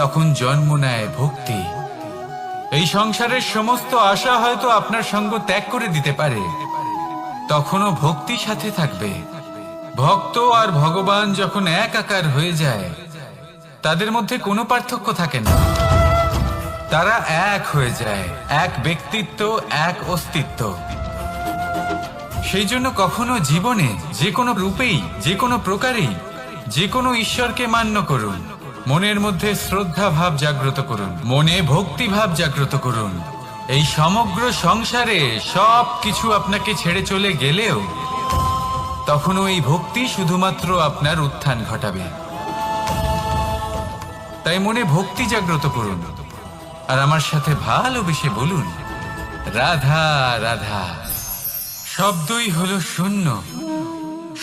তখন জন্ম নেয় ভক্তি। এই সংসারের সমস্ত আশা হয়তো আপনার সঙ্গ ত্যাগ করে দিতে পারে, তখনও ভক্তি সাথে থাকবে। ভক্ত আর ভগবান যখন একাকার হয়ে যায়, তাদের মধ্যে কোনো পার্থক্য থাকে না। তারা এক হয়ে যায়, এক ব্যক্তিত্ব, এক অস্তিত্ব। সেই জন্য কখনো জীবনে যে কোনো রূপেই, যে কোনো প্রকারেই, যে কোনো ঈশ্বরকে মান্য করুন। মনের মধ্যে শ্রদ্ধা ভাব জাগ্রত করুন, মনে ভক্তি ভাব জাগ্রত করুন। এই সমগ্র সংসারে সব কিছু আপনাকে ছেড়ে চলে গেলেও তখনও এই ভক্তি শুধুমাত্র আপনার উত্থান ঘটাবে। তাই মনে ভক্তি জাগ্রত করুন আর আমার সাথে ভালোবেসে বলুন, রাধা রাধা। শব্দই হলো শূন্য,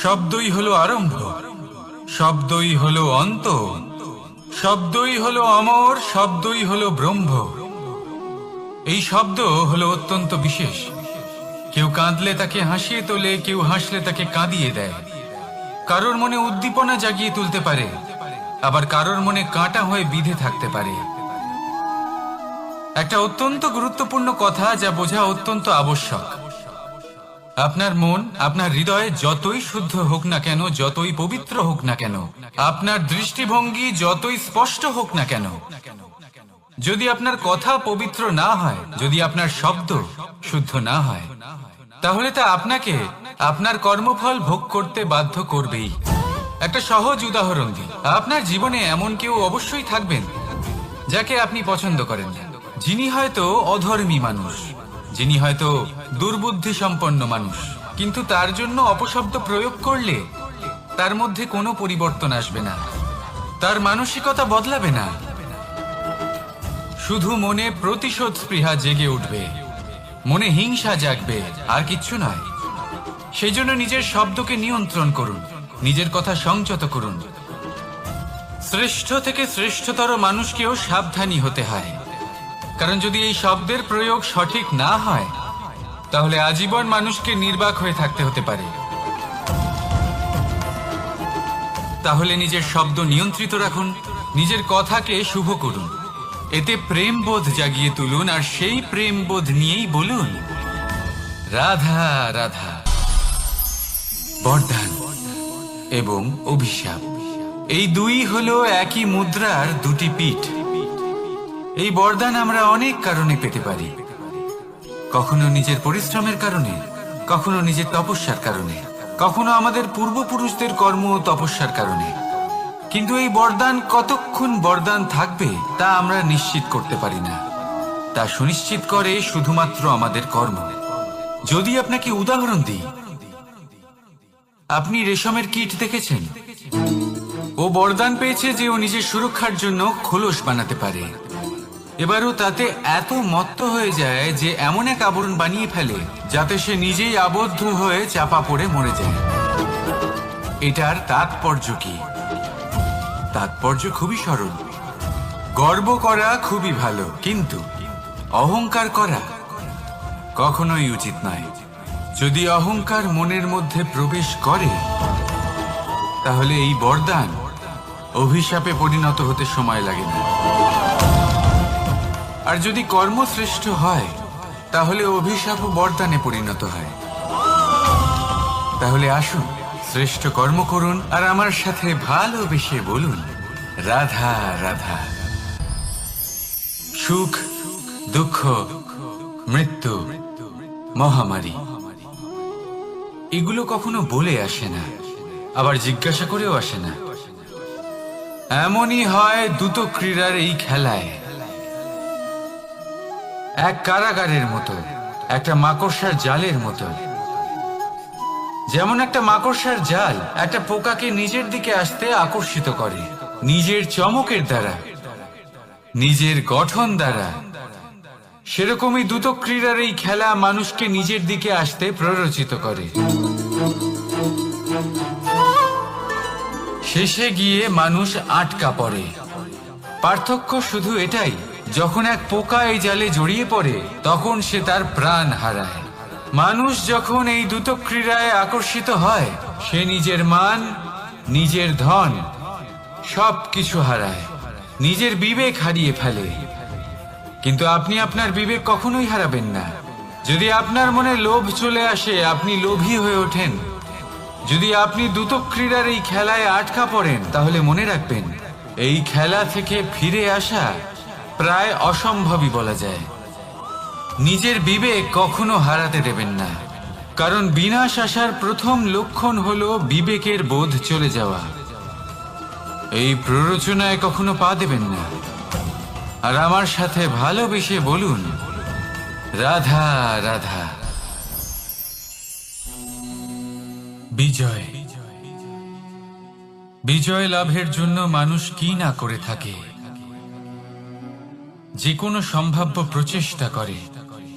শব্দই হলো আরম্ভ, শব্দই হলো অন্ত, শব্দই হলো অমর, শব্দই হলো ব্রহ্ম। এই শব্দ হলো অত্যন্ত বিশেষ। কেউ কাঁদলে তাকে হাসিয়ে তোলে, কেউ হাসলে তাকে কাঁদিয়ে দেয়। কারোর মনে উদ্দীপনা জাগিয়ে তুলতে পারে, আবার কারোর মনে কাঁটা হয়ে বিঁধে থাকতে পারে। একটা অত্যন্ত গুরুত্বপূর্ণ কথা যা বোঝা অত্যন্ত আবশ্যক। আপনার মন, আপনার হৃদয় যতই শুদ্ধ হোক না কেন, যতই পবিত্র হোক না কেন, আপনার দৃষ্টিভঙ্গি যতই স্পষ্ট হোক না কেন, যদি আপনার কথা পবিত্র না হয়, যদি আপনার শব্দ শুদ্ধ না হয়, তাহলে তা আপনাকে আপনার কর্মফল ভোগ করতে বাধ্য করবেই। একটা সহজ উদাহরণ দিই। আপনার জীবনে এমন কেউ অবশ্যই থাকবেন যাকে আপনি পছন্দ করেন না, যিনি হয়তো অধর্মী মানুষ, যিনি হয়তো দুর্বুদ্ধি সম্পন্ন মানুষ, কিন্তু তার জন্য অপশব্দ প্রয়োগ করলে তার মধ্যে কোনো পরিবর্তন আসবে না, তার মানসিকতা বদলাবে না, শুধু মনে প্রতিশোধ স্পৃহা জেগে উঠবে, মনে হিংসা জাগবে, আর কিচ্ছু নয়। সেই জন্য নিজের শব্দকে নিয়ন্ত্রণ করুন, নিজের কথা সংযত করুন। শ্রেষ্ঠ থেকে শ্রেষ্ঠতর মানুষকেও সাবধানী হতে হয়, কারণ যদি এই শব্দের প্রয়োগ সঠিক না হয়, তাহলে আজীবন মানুষকে নির্বাক হয়ে থাকতে হতে পারে। তাহলে নিজের শব্দ নিয়ন্ত্রিত রাখুন, নিজের কথাকে শুভ করুন, এতে প্রেমবোধ জাগিয়ে তুলুন, আর সেই প্রেমবোধ নিয়েই বলুন রাধা রাধা। বরদান এবং অভিশাপ, এই দুই হলো একই মুদ্রার দুটি পিঠ। এই বরদান আমরা অনেক কারণে পেতে পারি, কখনো নিজের পরিশ্রমের কারণে, কখনো নিজের তপস্যার কারণে, কখনো আমাদের পূর্বপুরুষদের কর্ম ও তপস্যার কারণে। কিন্তু এই বরদান কতক্ষণ বরদান থাকবে তা আমরা নিশ্চিত করতে পারি না, তা সুনিশ্চিত করে শুধুমাত্র আমাদের কর্ম। যদি আপনাকে উদাহরণ দিই, আপনি রেশমের কীট দেখেছেন? ও বরদান পেয়েছে যে ও নিজের সুরক্ষার জন্য খোলস বানাতে পারে। এবারও তাতে এত মত্ত হয়ে যায় যে এমন এক আবরণ বানিয়ে ফেলে যাতে সে নিজেই আবদ্ধ হয়ে চাপা পড়ে মরে যায়। এটার তাৎপর্য কি? তাৎপর্য খুবই সরল। গর্ব করা খুবই ভালো, কিন্তু অহংকার করা কখনোই উচিত নয়। যদি অহংকার মনের মধ্যে প্রবেশ করে, তাহলে এই বরদান অভিশাপে পরিণত হতে সময় লাগে না। আর যদি কর্মশ্রেষ্ঠ হয়, তাহলে অভিশাপ ও বরদানে পরিণত হয়। তাহলে আসুন শ্রেষ্ঠ কর্ম করুন, আর আমার সাথে ভালোবেসে বলুন রাধা রাধা। সুখ, দুঃখ, মৃত্যু, মহামারী, এগুলো কখনো বলে আসে না, আবার জিজ্ঞাসা করেও আসে না। এমনই হয় দ্রুত ক্রীড়ার এই খেলায়। এক কারাগারের মতো, একটা মাকড়সার জালের মতো। যেমন একটা মাকড়সার জাল একটা পোকাকে নিজের দিকে আসতে আকর্ষিত করে, নিজের চমকের দ্বারা, নিজের গঠন দ্বারা। সেরকমই দ্রুত ক্রীড়ার এই খেলা মানুষকে নিজের দিকে আসতে প্ররোচিত করে। শেষে গিয়ে মানুষ আটকা পড়ে। পার্থক্য শুধু এটাই, যখন এক পোকা এই জালে জড়িয়ে পড়ে, তখন সে তার প্রাণ হারায়। মানুষ যখন এই দ্রুত ক্রীড়ায় আকর্ষিত হয়, সে নিজের মান, নিজের ধন সব কিছু হারায়, নিজের বিবেক হারিয়ে ফেলে। কিন্তু আপনি আপনার বিবেক কখনোই হারাবেন না। যদি আপনার মনে লোভ চলে আসে, আপনি লোভী হয়ে ওঠেন। যদি আপনি দ্রুত ক্রীড়ার এই খেলায় আটকা পড়েন, তাহলে মনে রাখবেন, এই খেলা থেকে ফিরে আসা প্রায় অসম্ভবই বলা যায়। নিজের বিবেক কখনো হারাতে দেবেন না, কারণ বিনাশ আসার প্রথম লক্ষণ হলো বিবেকের বোধ চলে যাওয়া। এই প্ররোচনায় কখনো পা দেবেন না। আর আমার সাথে ভালোবেসে বলুন রাধা রাধা। বিজয়, বিজয় লাভের জন্য মানুষ কি না করে থাকে, যে কোনো সম্ভাব্য প্রচেষ্টা করে।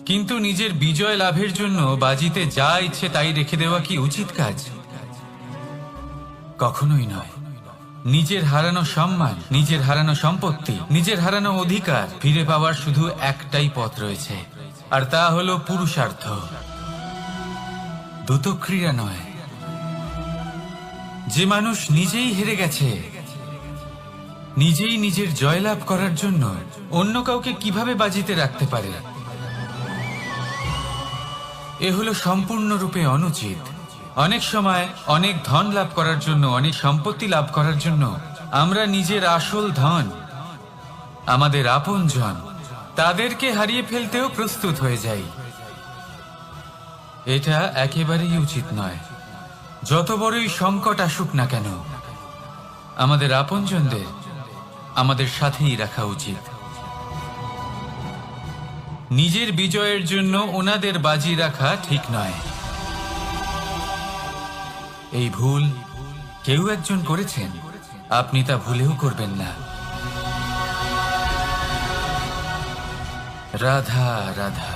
কিন্তু নিজের বিজয় লাভের জন্য বাজিতে যা ইচ্ছে তাই রেখে দেওয়া কি উচিত কাজ? কখনোই নয়। নিজের হারানো সম্মান, নিজের হারানো সম্পত্তি, নিজের হারানো অধিকার ফিরে পাওয়ার শুধু একটাই পথ রয়েছে, আর তা হলো পুরুষার্থ, দ্রুত ক্রীড়া নয়। যে মানুষ নিজেই হেরে গেছে, নিজেই নিজের জয়লাভ করার জন্য অন্য কাউকে কিভাবে বাজিতে রাখতে পারে? এ হলো সম্পূর্ণরূপে অনুচিত। অনেক সময় অনেক ধন লাভ করার জন্য, অনেক সম্পত্তি লাভ করার জন্য আমরা নিজের আসল ধন, আমাদের আপনজন, তাদেরকে হারিয়ে ফেলতেও প্রস্তুত হয়ে যাই। এটা একেবারেই উচিত নয়। যত বড়ই সংকট আসুক না কেন, আমাদের আপনজনদের আমাদের সাথেই রাখা উচিত। নিজের বিজয়ের জন্য ওনাদের বাজি রাখা ঠিক নয়। এই ভুল কেউ একজন করেছেন, আপনি তা ভুলেও করবেন না। রাধা রাধা।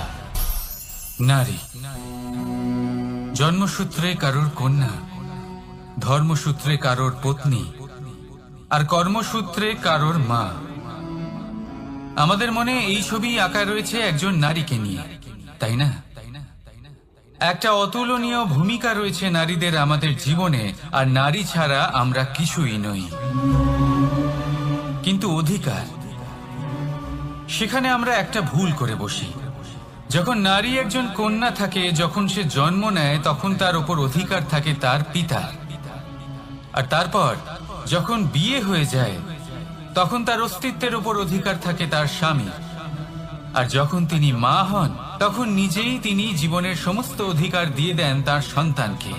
নারী জন্মসূত্রে কারোর কন্যা, ধর্মসূত্রে কারোর পত্নী, আর কর্মসূত্রে কারোর মা। আমাদের মনে এই ছবি আঁকা রয়েছে একজন নারীকে নিয়ে, তাই না? একটা অতুলনীয় ভূমিকা রয়েছে নারীদের আমাদের জীবনে, আর নারী ছাড়া আমরা কিছুই নই। কিন্তু অধিকার, সেখানে আমরা একটা ভুল করে বসি। যখন নারী একজন কন্যা থাকে, যখন সে জন্ম নেয়, তখন তার উপর অধিকার থাকে তার পিতার। আর তারপর যখন বিয়ে হয়ে যায়, তখন তার অস্তিত্বের উপর অধিকার থাকে তার স্বামী। আর যখন তিনি মা হন, তখন নিজেই তিনি জীবনের সমস্ত অধিকার দিয়ে দেন তার সন্তানকে।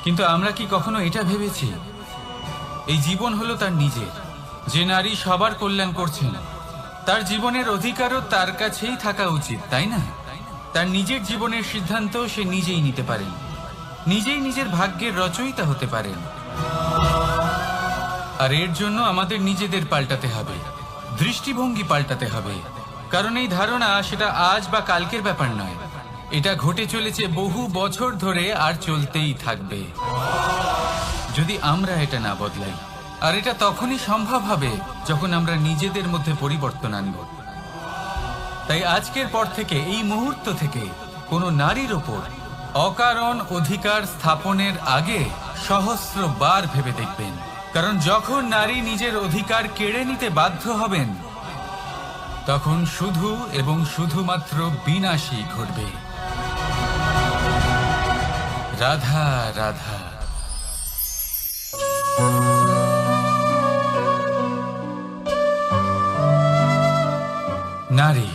কিন্তু আমরা কি কখনো এটা ভেবেছি এই জীবন হলো তার নিজের? যে নারী সবার কল্যাণ করছেন, তার জীবনের অধিকারও তার কাছেই থাকা উচিত, তাই না? তার নিজের জীবনের সিদ্ধান্ত সে নিজেই নিতে পারেন, নিজেই নিজের ভাগ্যের রচয়িতা হতে পারেন। আর এর জন্য আমাদের নিজেদের পাল্টাতে হবে, দৃষ্টিভঙ্গি পাল্টাতে হবে। কারণ এই ধারণা সেটা আজ বা কালকের ব্যাপার নয়, এটা ঘটে চলেছে বহু বছর ধরে আর চলতেই থাকবে যদি আমরা এটা না বদলাই। আর এটা তখনই সম্ভব হবে যখন আমরা নিজেদের মধ্যে পরিবর্তন আনব। তাই আজকের পর থেকে, এই মুহূর্ত থেকে, কোনো নারীর ওপর অকারণ অধিকার স্থাপনের আগে সহস্রবার ভেবে দেখবেন। কারণ যখন নারী নিজের অধিকার কেড়ে নিতে বাধ্য হবেন, তখন শুধু এবং শুধুমাত্র বিনাশই ঘটবে। রাধা রাধা। নারী,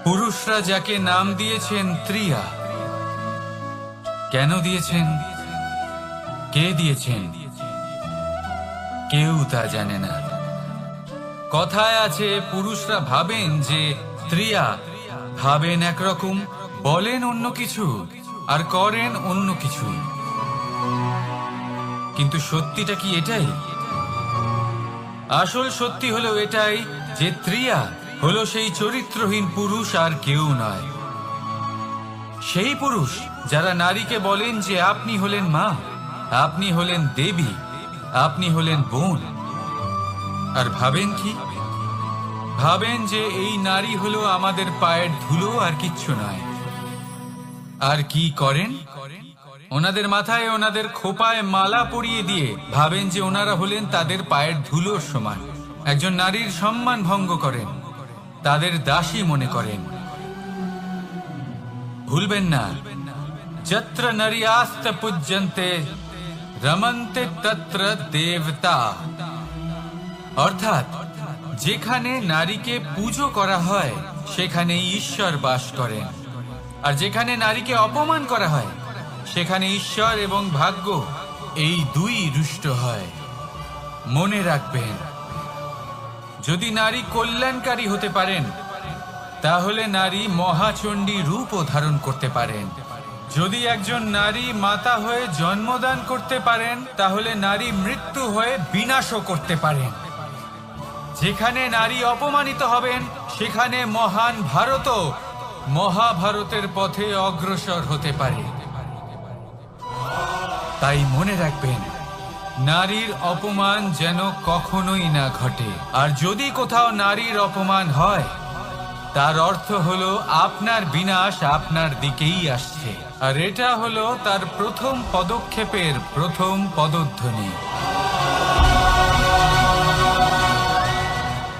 পুরুষরা যাকে নাম দিয়েছেন ত্রিয়া, কেন দিয়েছেন, কে দিয়েছেন, কেউ তা জানে না। কথায় আছে, পুরুষরা ভাবেন যে ত্রিয়া, ভাবেন একরকম, বলেন অন্য কিছু, আর করেন অন্য কিছু। কিন্তু সত্যিটা কি এটাই? আসল সত্যি হলো এটাই যে ত্রিয়া হলো সেই চরিত্রহীন পুরুষ, আর কেউ নয়। সেই পুরুষ যারা নারীকে বলেন যে আপনি হলেন মা, আপনি হলেন দেবী, আপনি হলেন বোন। আর ভাবেন কি? ভাবেন যে এই নারী হলো আমাদের পায়ের ধুলো, আর কিচ্ছু নয়। আর কি করেন? ওনাদের মাথায়, ওনাদের খোপায় মালা পরিয়ে দিয়ে ভাবেন যে ওনারা হলেন তাদের পায়ের ধুলোর সমান। একজন নারীর সম্মান ভঙ্গ করেন, তাদের দাসী মনে করেন। ভুলবেন না, যত্র নারীয়াস্ত পূজ্যন্তে রমন্তে তত্র দেবতা। অর্থাৎ যেখানে নারীকে পুজো করা হয়, সেখানে ঈশ্বর বাস করেন। আর যেখানে নারীকে অপমান করা হয়, সেখানে ঈশ্বর এবং ভাগ্য এই দুই রুষ্ট হয়। মনে রাখবেন, যদি নারী কল্যাণকারী হতে পারেন, তাহলে নারী মহাচণ্ডী রূপও ধারণ করতে পারেন। যদি একজন নারী মাতা হয়ে জন্মদান করতে পারেন, তাহলে নারী মৃত্যু হয়ে বিনাশও করতে পারেন। যেখানে নারী অপমানিত হবেন, সেখানে মহান ভারতও মহাভারতের পথে অগ্রসর হতে পারে। তাই মনে রাখবেন, নারীর অপমান যেন কখনোই না ঘটে। আর যদি কোথাও নারীর অপমান হয়, তার অর্থ হলো আপনার বিনাশ আপনার দিকেই আসছে। আর এটা হলো তার প্রথম পদক্ষেপের প্রথম পদধ্বনি।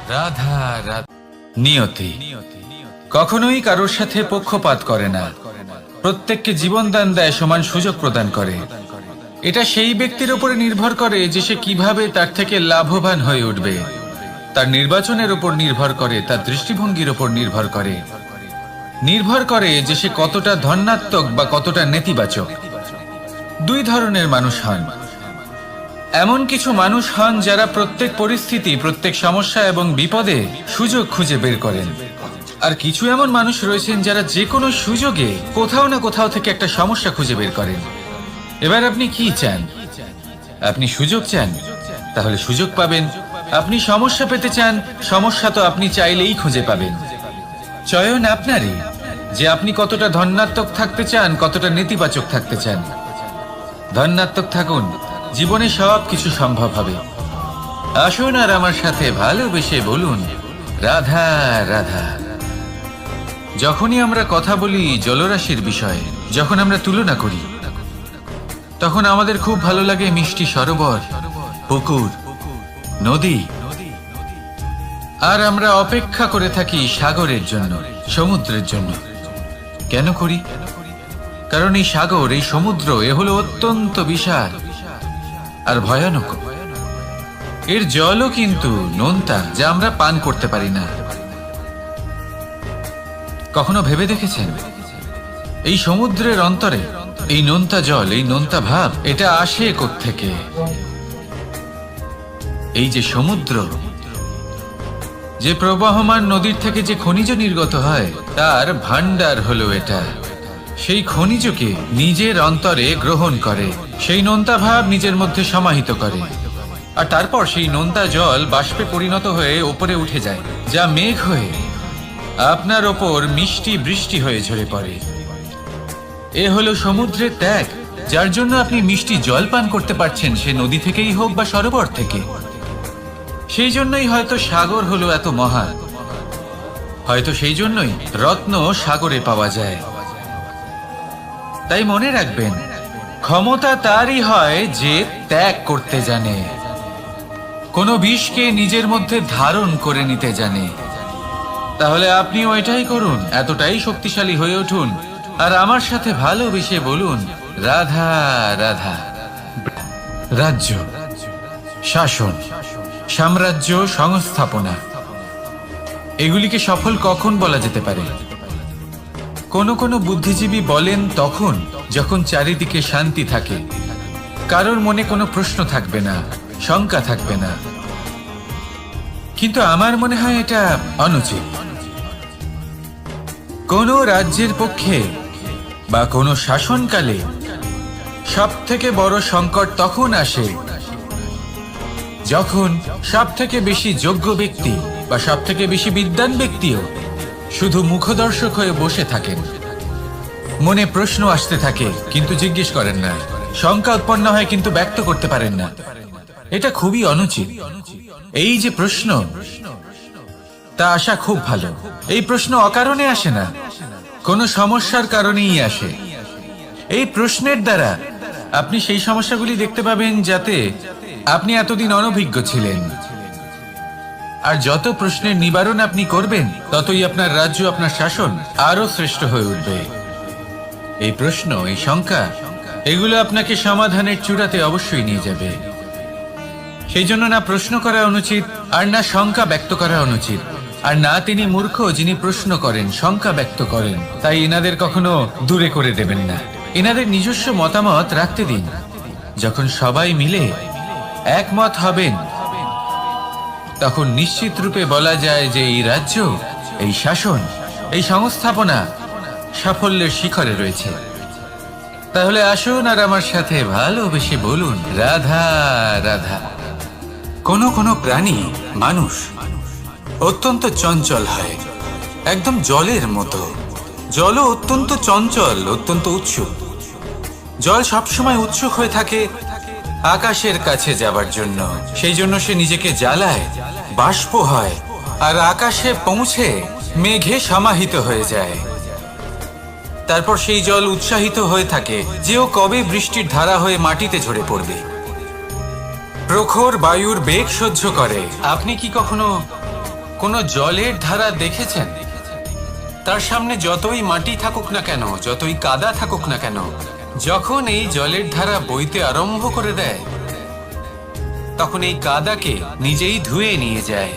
রাধা রাধা। নিয়তি কখনোই কারোর সাথে পক্ষপাত করে না, প্রত্যেককে জীবন দান দেয়, সমান সুযোগ প্রদান করে। এটা সেই ব্যক্তির উপরে নির্ভর করে যে সে কিভাবে তার থেকে লাভবান হয়ে উঠবে। তার নির্বাচনের উপর নির্ভর করে, তার দৃষ্টিভঙ্গির উপর নির্ভর করে যে সে কতটা ধনাত্মক বা কতটা নেতিবাচক। দুই ধরনের মানুষ হন। এমন কিছু মানুষ হন যারা প্রত্যেক পরিস্থিতি, প্রত্যেক সমস্যা এবং বিপদে সুযোগ খুঁজে বের করেন। আর কিছু এমন মানুষ রয়েছেন যারা যে কোনো সুযোগে কোথাও না কোথাও থেকে একটা সমস্যা খুঁজে বের করেন। এবার আপনি কি চান? আপনি সুযোগ চান, তাহলে সুযোগ পাবেন। আপনি সমস্যা পেতে চান, সমস্যা তো আপনি চাইলেই খুঁজে পাবেন। চয়ন আপনারই, যে আপনি কতটা ধনাত্মক থাকতে চান, কতটা নেতিবাচক থাকতে চান। ধনাত্মক থাকুন, জীবনে সব কিছু সম্ভব হবে। আসুন আর আমার সাথে ভালোবেসে বলুন রাধা রাধা। যখনই আমরা কথা বলি জলরাশির বিষয়ে, যখন আমরা তুলনা করি, তখন আমাদের খুব ভালো লাগে মিষ্টি সরোবর, পুকুর, নদী। আর আমরা অপেক্ষা করে থাকি সাগরের জন্য, সমুদ্রের জন্য। কেন করি? কারণ এই সাগর, এই সমুদ্র, এ হলো অত্যন্ত বিশাল আর ভয়ানক। এর জলও কিন্তু নোনতা, যা আমরা পান করতে পারি না। কখনো ভেবে দেখেছেন এই সমুদ্রের অন্তরে এই নোনতা জল, এই নোনতা ভাব, এটা আসে কোত্থেকে? এই যে সমুদ্র, যে প্রবাহমান নদীর থেকে যে খনিজ নির্গত হয়, তার ভান্ডার হলো এটা। সেই খনিজকে নিজের অন্তরে গ্রহণ করে, সেই নোনতা ভাব নিজের মধ্যে সমাহিত করে, আর তারপর সেই নোনতা জল বাষ্পে পরিণত হয়ে ওপরে উঠে যায়, যা মেঘ হয়ে আপনার ওপর মিষ্টি বৃষ্টি হয়ে ঝরে পড়ে। এ হলো সমুদ্রের ত্যাগ, যার জন্য আপনি মিষ্টি জল পান করতে পারছেন, সে নদী থেকেই হোক বা সরোবর থেকে। সেই জন্যই হয়তো সাগর হলো এত মহান, হয়তো সেই জন্যই রত্ন সাগরে পাওয়া যায়। তাই মনে রাখবেন, ক্ষমতা তারই হয় যে ত্যাগ করতে জানে, কোনো বিষকে নিজের মধ্যে ধারণ করে নিতে জানে। তাহলে আপনিও এটাই করুন, এতটাই শক্তিশালী হয়ে উঠুন, আর আমার সাথে ভালোবেসে বলুন রাধা রাধা। রাজ্য, শাসন, সাম্রাজ্য, সংস্থাপনা, এগুলিকে সফল কখন বলা যেতে পারে? কোনো বুদ্ধিজীবী বলেন তখন যখন চারিদিকে শান্তি থাকে, কারোর মনে কোনো প্রশ্ন থাকবে না, শঙ্কা থাকবে না। কিন্তু আমার মনে হয় এটা অনুচিত। কোনো রাজ্যের পক্ষে বা কোনো শাসনকালে সব থেকে বড় সংকট তখন আসে যখন সব থেকে বেশি যোগ্য ব্যক্তি বা সব থেকে বেশি বিদ্বান ব্যক্তিও শুধু মুখদর্শক হয়ে বসে থাকেন। মনে প্রশ্ন আসতে থাকে কিন্তু জিজ্ঞেস করেন না, শঙ্কা উৎপন্ন হয় কিন্তু ব্যক্ত করতে পারেন না। এটা খুবই অনুচিত। এই যে প্রশ্ন, তা আসা খুব ভালো। এই প্রশ্ন অকারণে আসে না, কোনো সমস্যার কারণেই আসে। এই প্রশ্নের দ্বারা আপনি সেই সমস্যাগুলি দেখতে পাবেন যাতে আপনি এতদিন অনভিজ্ঞ ছিলেন। আর যত প্রশ্নের নিবারণ আপনি করবেন, ততই আপনার রাজ্য, আপনার শাসন আরো শ্রেষ্ঠ হয়ে উঠবে। এই প্রশ্ন, এই শঙ্কা, এগুলো আপনাকে সমাধানের চূড়াতে অবশ্যই নিয়ে যাবে। সেই জন্য না প্রশ্ন করা অনুচিত, আর না শঙ্কা ব্যক্ত করা অনুচিত, আর না তিনি মূর্খ যিনি প্রশ্ন করেন, শঙ্কা ব্যক্ত করেন। তাই এনাদের কখনো দূরে করে দেবেন না, এনাদের নিজস্ব মতামত রাখতে দিন। যখন সবাই মিলে একমত হবেন, তখন নিশ্চিত রূপে বলা যায় যে এই রাজ্য, এই শাসন, এই সংস্থাপনা সাফল্যের শিখরে রয়েছে। তাহলে আসুন আর আমার সাথে ভালোবেসে বলুন রাধা রাধা। কোনো প্রাণী, মানুষ অত্যন্ত চঞ্চল হয়, একদম জলের মতো। জলও অত্যন্ত চঞ্চল, অত্যন্ত উৎসুক। জল সবসময় উৎসুক হয়ে থাকে আকাশের কাছে যাবার জন্য। সেই জন্য সে নিজেকে জ্বালায়, বাষ্প হয়, আর আকাশে পৌঁছে মেঘে সমাহিত হয়ে যায়। তারপর সেই জল উৎসাহিত হয়ে থাকে যে ও কবে বৃষ্টির ধারা হয়ে মাটিতে ঝরে পড়বে। প্রখর বায়ুর বেগ সহ্য করে। আপনি কি কখনো কোনো জলের ধারা দেখেছেন? তার সামনে যতই মাটি থাকুক না কেন, যতই কাদা থাকুক না কেন, যখন এই জলের ধারা বইতে আরম্ভ করে দেয়, তখন এই কাদাকে নিজেই ধুয়ে নিয়ে যায়।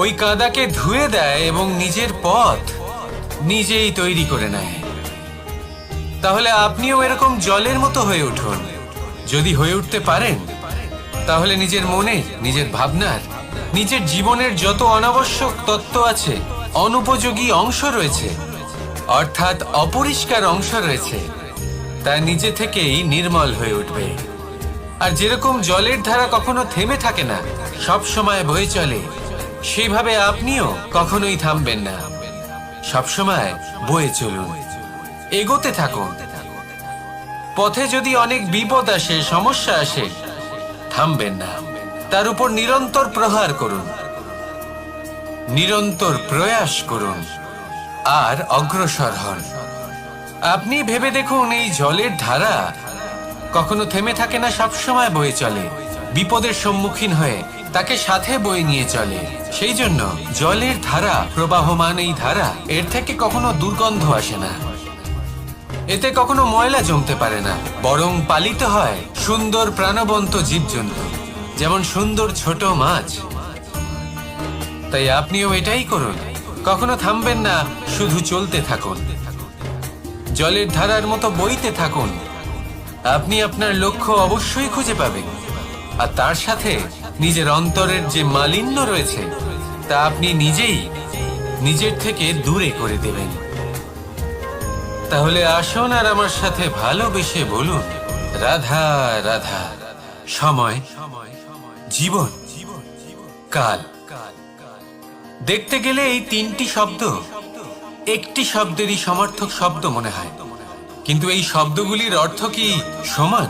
ওই কাদাকে ধুয়ে দেয় এবং নিজের পথ নিজেই তৈরি করে নেয়। তাহলে আপনিও এরকম জলের মতো হয়ে উঠুন। যদি হয়ে উঠতে পারেন, তাহলে নিজের মনে, নিজের ভাবনার, নিজের জীবনের যত অনাবশ্যক তত্ত্ব আছে, অনুপযোগী অংশ রয়েছে, অর্থাৎ অপরিষ্কার অংশ রয়েছে, তা নিজে থেকেই নির্মল হয়ে উঠবে। আর যেরকম জলের ধারা কখনো থেমে থাকে না, সব সময় বয়ে চলে, সেইভাবে আপনিও কখনোই থামবেন না। সব সময় বয়ে চলুন, এগোতে থাকুন। পথে যদি অনেক বিপদ আসে, সমস্যা আসে, থামবেন না, তার উপর নিরন্তর প্রহার করুন, নিরন্তর প্রয়াস করুন আর অগ্রসর হন। আপনি ভেবে দেখুন, এই জলের ধারা কখনো থেমে থাকে না, সবসময় বয়ে চলে, বিপদের সম্মুখীন হয়ে তাকে সাথে বয়ে নিয়ে চলে। সেই জন্য জলের ধারা, প্রবাহমান এই ধারা, এর থেকে কখনো দুর্গন্ধ আসে না, এতে কখনো ময়লা জমতে পারে না, বরং পালিত হয় সুন্দর প্রাণবন্ত জীবজন্তু, যেমন সুন্দর ছোট মাছ। তাই আপনিও এটাই করুন, কখনো থামবেন না, শুধু চলতে থাকুন, জলের ধারার মতো বইতে থাকুন। আপনি আপনার লক্ষ্য অবশ্যই খুঁজে পাবেন, আর তার সাথে নিজের অন্তরের যে মালিন্য রয়েছে, তা আপনি নিজেই নিজের থেকে দূরে করে দেবেন। তাহলে আসুন আর আমার সাথে ভালোবেসে বলুন, রাধা রাধা। সময়, জীবন, কাল। দেখতে গেলে এই তিনটি শব্দ একটি শব্দেরই সমার্থক শব্দ মনে হয়, কিন্তু এই শব্দগুলির অর্থ কি সমান?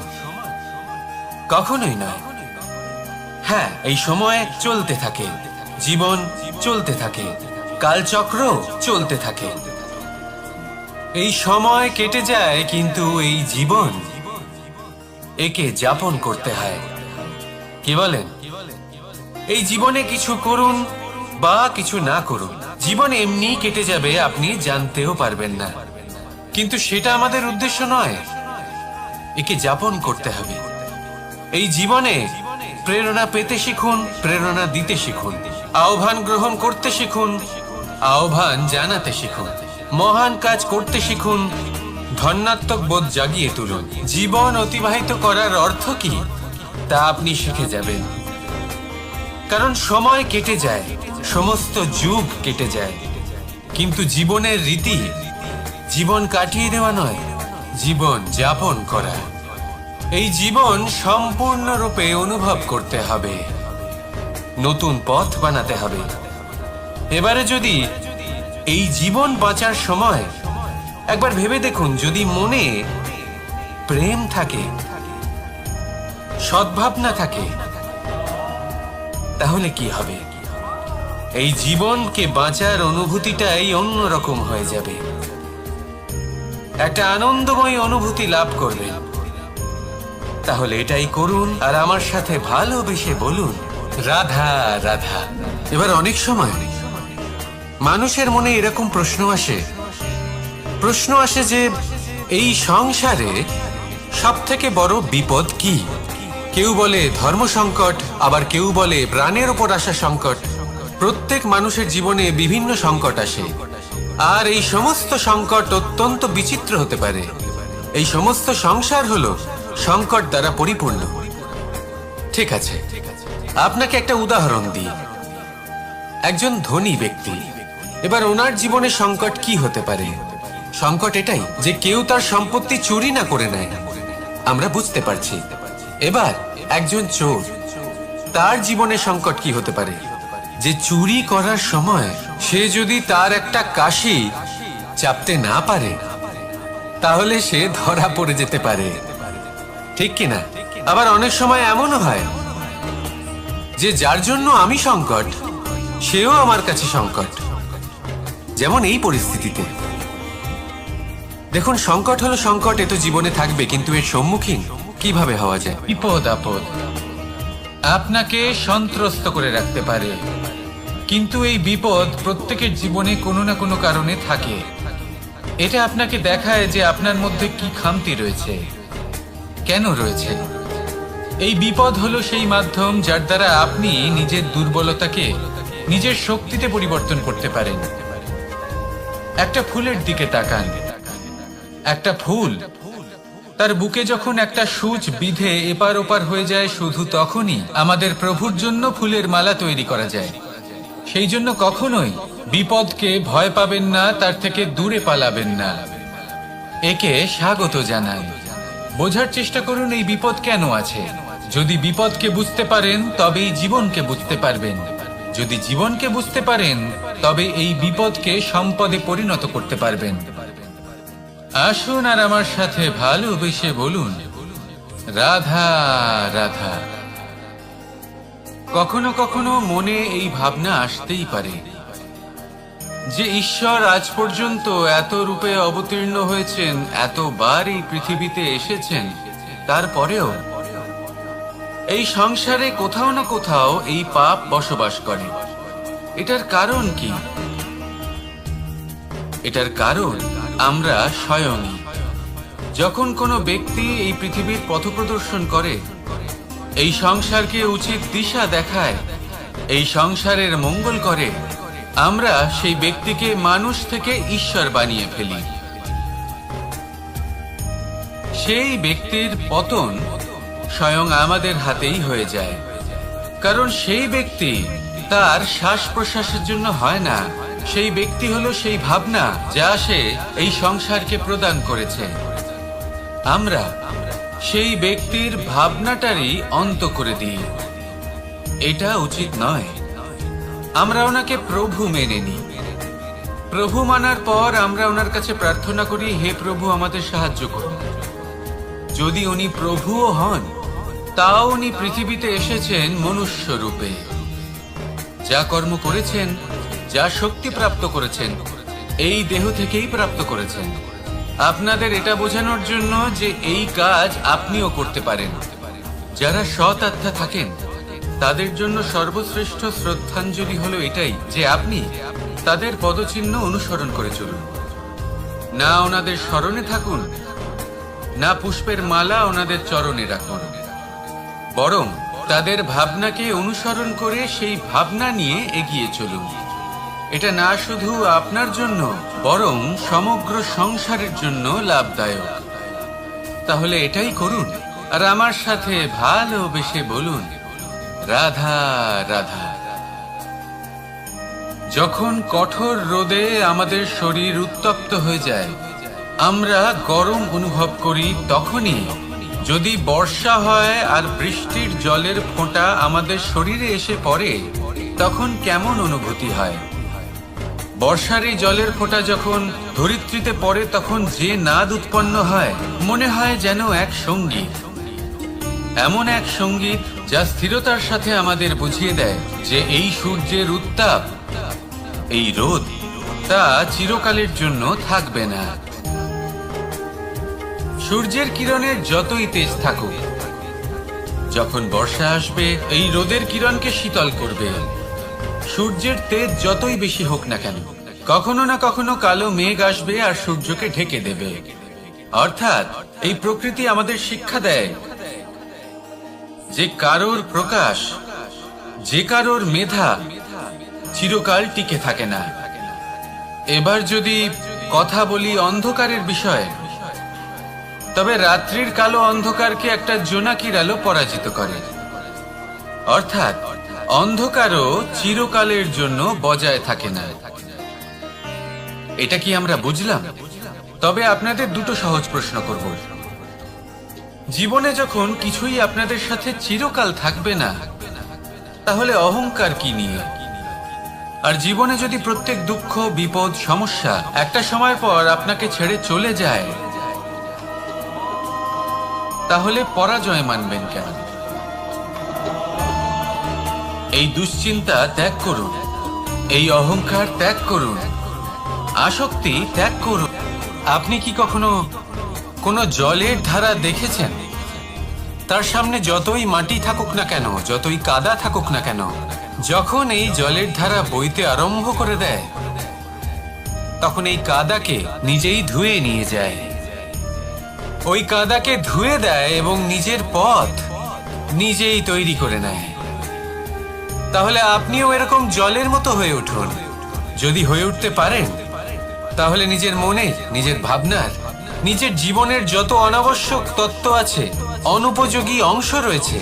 কখনোই নয়। হ্যাঁ, এই সময় চলতে থাকে, জীবন চলতে থাকে, কালচক্র চলতে থাকে। এই সময় কেটে যায়, কিন্তু এই জীবন, একে যাপন করতে হয়। কি বলেন? এই জীবনে কিছু করুন বা কিছু না করুন, জীবন এমনি কেটে যাবে, আপনি জানতেও পারবেন না। কিন্তু সেটা আমাদের উদ্দেশ্য নয়, একে যাপন করতে হবে। এই জীবনে প্রেরণা পেতে শিখুন, প্রেরণা দিতে শিখুন, আহ্বান গ্রহণ করতে শিখুন, আহ্বান জানাতে শিখুন, মহান কাজ করতে শিখুন, ধন্যাত্মক বোধ জাগিয়ে তুলুন। জীবন অতিবাহিত করার অর্থ কি, তা আপনি শিখে যাবেন। কারণ সময় কেটে যায়, সমস্ত যুগ কেটে যায়, কিন্তু জীবনের রীতি জীবন কাটিয়ে দেওয়া নয়, জীবন যাপন করা। এই জীবন সম্পূর্ণরূপে অনুভব করতে হবে, নতুন পথ বানাতে হবে। এবারে যদি এই জীবন বাঁচার সময় একবার ভেবে দেখুন, যদি মনে প্রেম থাকে, সদ্ভাবনা থাকে, তাহলে কি হবে? এই জীবনকে বাঁচার অনুভূতিটাই অন্যরকম হয়ে যাবে, একটা আনন্দময় অনুভূতি লাভ করবেন। তাহলে এটাই করুন আর আমার সাথে ভালোবেসে বলুন, রাধা রাধা। এবার অনেক সময় মানুষের মনে এরকম প্রশ্ন আসে যে এই সংসারে সব থেকে বড় বিপদ কি? কেউ বলে ধর্ম সংকট, আবার কেউ বলে প্রাণের উপর আসা সংকট। প্রত্যেক মানুষের জীবনে বিভিন্ন সংকট আসে, আর এই সমস্ত সংকট অত্যন্ত বিচিত্র হতে পারে। এই সমস্ত সংসার হলো সংকট দ্বারা পরিপূর্ণ। ঠিক আছে, আপনাকে একটা উদাহরণ দিই। একজন ধনী ব্যক্তি, এবার ওনার জীবনে সংকট কি হতে পারে? সংকট এটাই যে কেউ তার সম্পত্তি চুরি না করে নেয়, আমরা বুঝতে পারছি। এবার একজন চোর, তার জীবনে সংকট কি হতে পারে? যে চুরি করার সময় সে যদি তার একটা কাশি চাপতে না পারে, তাহলে সে ধরা পড়ে যেতে পারে, ঠিক কিনা? আবার অনেক সময় এমনও হয় যে যার জন্য আমি সংকট, সেও আমার কাছে সংকট। যেমন এই পরিস্থিতিতে দেখুন, সংকট হলো সংকট, এ তো জীবনে থাকবে, কিন্তু এর সম্মুখীন কিভাবে হওয়া যায়? বিপদ আপদ আপনাকে সন্ত্রস্ত করে রাখতে পারে, কিন্তু এই বিপদ প্রত্যেকের জীবনে কোনো না কোনো কারণে থাকে। এটা আপনাকে দেখায় যে আপনার মধ্যে কি খামতি রয়েছে, কেন রয়েছে। এই বিপদ হলো সেই মাধ্যম যার দ্বারা আপনি নিজের দুর্বলতাকে নিজের শক্তিতে পরিবর্তন করতে পারেন। একটা ফুলের দিকে তাকান। একটা ফুল তার বুকে যখন একটা সূচ বিঁধে এপার ওপার হয়ে যায়, শুধু তখনই আমাদের প্রভুর জন্য ফুলের মালা তৈরি করা যায়। সেই জন্য কখনোই বিপদকে ভয় পাবেন না, তার থেকে দূরে পালাবেন না, একে স্বাগত জানান। বোঝার চেষ্টা করুন এই বিপদ কেন আছে। যদি বিপদকে বুঝতে পারেন তবেই জীবনকে বুঝতে পারবেন। যদি জীবনকে বুঝতে পারেন তবে এই বিপদকে সম্পদে পরিণত করতে পারবেন। আসুন আর আমার সাথে ভালোবেসে বলুন, রাধা রাধা। কখনো কখনো মনে এই ভাবনা আসতেই পারে যে ঈশ্বর আজ পর্যন্ত এত রূপে অবতীর্ণ হয়েছেন, এতবার এই পৃথিবীতে এসেছেন, তারপরেও এই সংসারে কোথাও না কোথাও এই পাপ বসবাস করে। এটার কারণ কি? এটার কারণ আমরা স্বয়ংই। যখন কোনো ব্যক্তি এই পৃথিবীর পথপ্রদর্শন করে, এই সংসারকে উচিত দিশা দেখায়, এই সংসারের মঙ্গল করে, আমরা সেই ব্যক্তিকে মানুষ থেকে ঈশ্বর বানিয়ে ফেলি। সেই ব্যক্তির পতন স্বয়ং আমাদের হাতেই হয়ে যায়। কারণ সেই ব্যক্তি তার শ্বাস প্রশ্বাসের জন্য হয় না। সেই ব্যক্তি হলো সেই ভাবনা যা সে এই সংসারকে প্রদান করেছে। আমরা সেই ব্যক্তির ভাবনাটারই অন্ত করে দিই। এটা উচিত নয়। আমরা ওনাকে প্রভু মেনে নিই। প্রভু মানার পর আমরা ওনার কাছে প্রার্থনা করি, হে প্রভু আমাদের সাহায্য করুন। যদি উনি প্রভুও হন, তাও উনি পৃথিবীতে এসেছেন মনুষ্য রূপে। যা কর্ম করেছেন, যা শক্তি প্রাপ্ত করেছেন, এই দেহ থেকেই প্রাপ্ত করেছেন। আপনাদের এটা বোঝানোর জন্য যে এই কাজ আপনিও করতে পারেন। যারা সৎ আত্মা থাকেন তাদের জন্য সর্বশ্রেষ্ঠ শ্রদ্ধাঞ্জলি হলো এটাই যে আপনি তাদের পদচিহ্ন অনুসরণ করে চলুন। না ওনাদের স্মরণে থাকুন, না পুষ্পের মালা ওনাদের চরণে রাখুন, বরং তাদের ভাবনাকে অনুসরণ করে সেই ভাবনা নিয়ে এগিয়ে চলুন। এটা না শুধু আপনার জন্য, বরং সমগ্র সংসারের জন্য লাভদায়ক। তাহলে এটাই করুন আর আমার সাথে ভালোবেসে বলুন, রাধা রাধা। যখন কঠোর রোদে আমাদের শরীর উত্তপ্ত হয়ে যায়, আমরা গরম অনুভব করি, তখনই যদি বর্ষা হয় আর বৃষ্টির জলের ফোঁটা আমাদের শরীরে এসে পড়ে, তখন কেমন অনুভূতি হয়? বর্ষার এই জলের ফোঁটা যখন ধরিত্রীতে পড়ে, তখন যে নাদ উৎপন্ন হয়, মনে হয় যেন এক সঙ্গীত। এমন এক সঙ্গীত যা স্থিরতার সাথে আমাদের বুঝিয়ে দেয় যে এই সূর্যের উত্তাপ, এই রোদ, তা চিরকালের জন্য থাকবে না। সূর্যের কিরণের যতই তেজ থাকুক, যখন বর্ষা আসবে এই রোদের কিরণকে শীতল করবে। সূর্যের তেজ যতই বেশি হোক না কেন, কখনো না কখনো কালো মেঘ আসবে আর সূর্যকে ঢেকে দেবে। অর্থাৎ এই প্রকৃতি আমাদের শিক্ষা দেয় যে কারোর প্রকাশ, যে কারোর মেধা চিরকাল টিকে থাকে না। এবার যদি কথা বলি অন্ধকারের বিষয়ে, তবে রাত্রির কালো অন্ধকারকে একটা জোনাকির আলো পরাজিত করে। অর্থাৎ অন্ধকারও চিরকালের জন্য বজায় থাকে না। এটা কি আমরা বুঝলাম? তবে আপনাদের দুটো সহজ প্রশ্ন করব। জীবনে যখন কিছুই আপনাদের সাথে চিরকাল থাকবে না, তাহলে অহংকার কি নিয়ে? আর জীবনে যদি প্রত্যেক দুঃখ, বিপদ, সমস্যা একটা সময় পর আপনাকে ছেড়ে চলে যায়, তাহলে পরাজয় মানবেন কেন? এই দুশ্চিন্তা ত্যাগ করুন, এই অহংকার ত্যাগ করুন, আসক্তি ত্যাগ করুন। আপনি কি কখনো কোনো জলের ধারা দেখেছেন? তার সামনে যতই মাটি থাকুক না কেন, যতই কাদা থাকুক না কেন, যখন এই জলের ধারা বইতে আরম্ভ করে দেয় তখন এই কাদাকে নিজেই ধুয়ে নিয়ে যায়। ওই কাদাকে ধুয়ে দেয় এবং নিজের পথ নিজেই তৈরি করে নেয়। তাহলে আপনিও এরকম জলের মতো হয়ে উঠুন। যদি হয়ে উঠতে পারেন তাহলে নিজের মনে, নিজের ভাবনার, নিজের জীবনের যত অনাবশ্যক তত্ত্ব আছে, অনুপযোগী অংশ রয়েছে,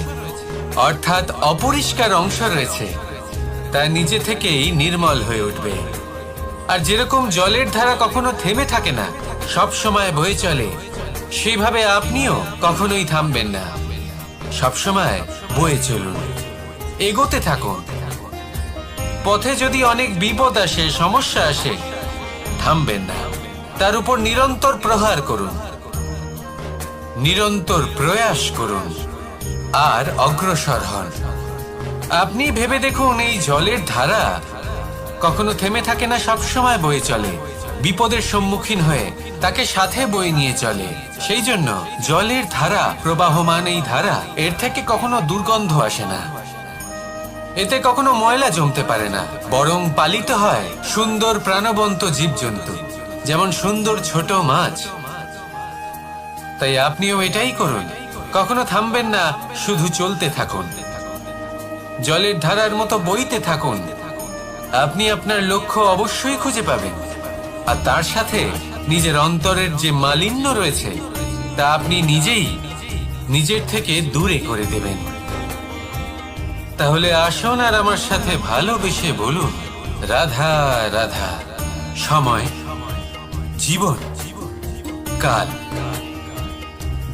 অর্থাৎ অপরিষ্কার অংশ রয়েছে, তা নিজে থেকেই নির্মল হয়ে উঠবে। আর যেরকম জলের ধারা কখনো থেমে থাকে না, সব সময় বয়ে চলে, সেইভাবে আপনিও কখনোই থামবেন না। সব সময় বয়ে চলুন, এগোতে থাকুন। পথে যদি অনেক বিপদ আসে, সমস্যা আসে, থামবেন না, তার উপর নিরন্তর প্রহার করুন, নিরন্তর প্রয়াস করুন আর অগ্রসর হন। আপনি ভেবে দেখুন, এই জলের ধারা কখনো থেমে থাকে না, সবসময় বয়ে চলে, বিপদের সম্মুখীন হয়ে তাকে সাথে বয়ে নিয়ে চলে। সেই জন্য জলের ধারা, প্রবাহমান এই ধারা, এর থেকে কখনো দুর্গন্ধ আসে না, এতে কখনো ময়লা জমতে পারে না, বরং পালিত হয় সুন্দর প্রাণবন্ত জীবজন্তু, যেমন সুন্দর ছোট মাছ। তাই আপনিও এটাই করুন, কখনো থামবেন না, শুধু চলতে থাকুন, জলের ধারার মতো বইতে থাকুন। আপনি আপনার লক্ষ্য অবশ্যই খুঁজে পাবেন, আর তার সাথে নিজের অন্তরের যে মালিন্য রয়েছে তা আপনি নিজেই নিজের থেকে দূরে করে দেবেন। তাহলে আসুন আর আমার সাথে ভালোবেসে বলুন, রাধা রাধা। সময়, জীবন, কাল।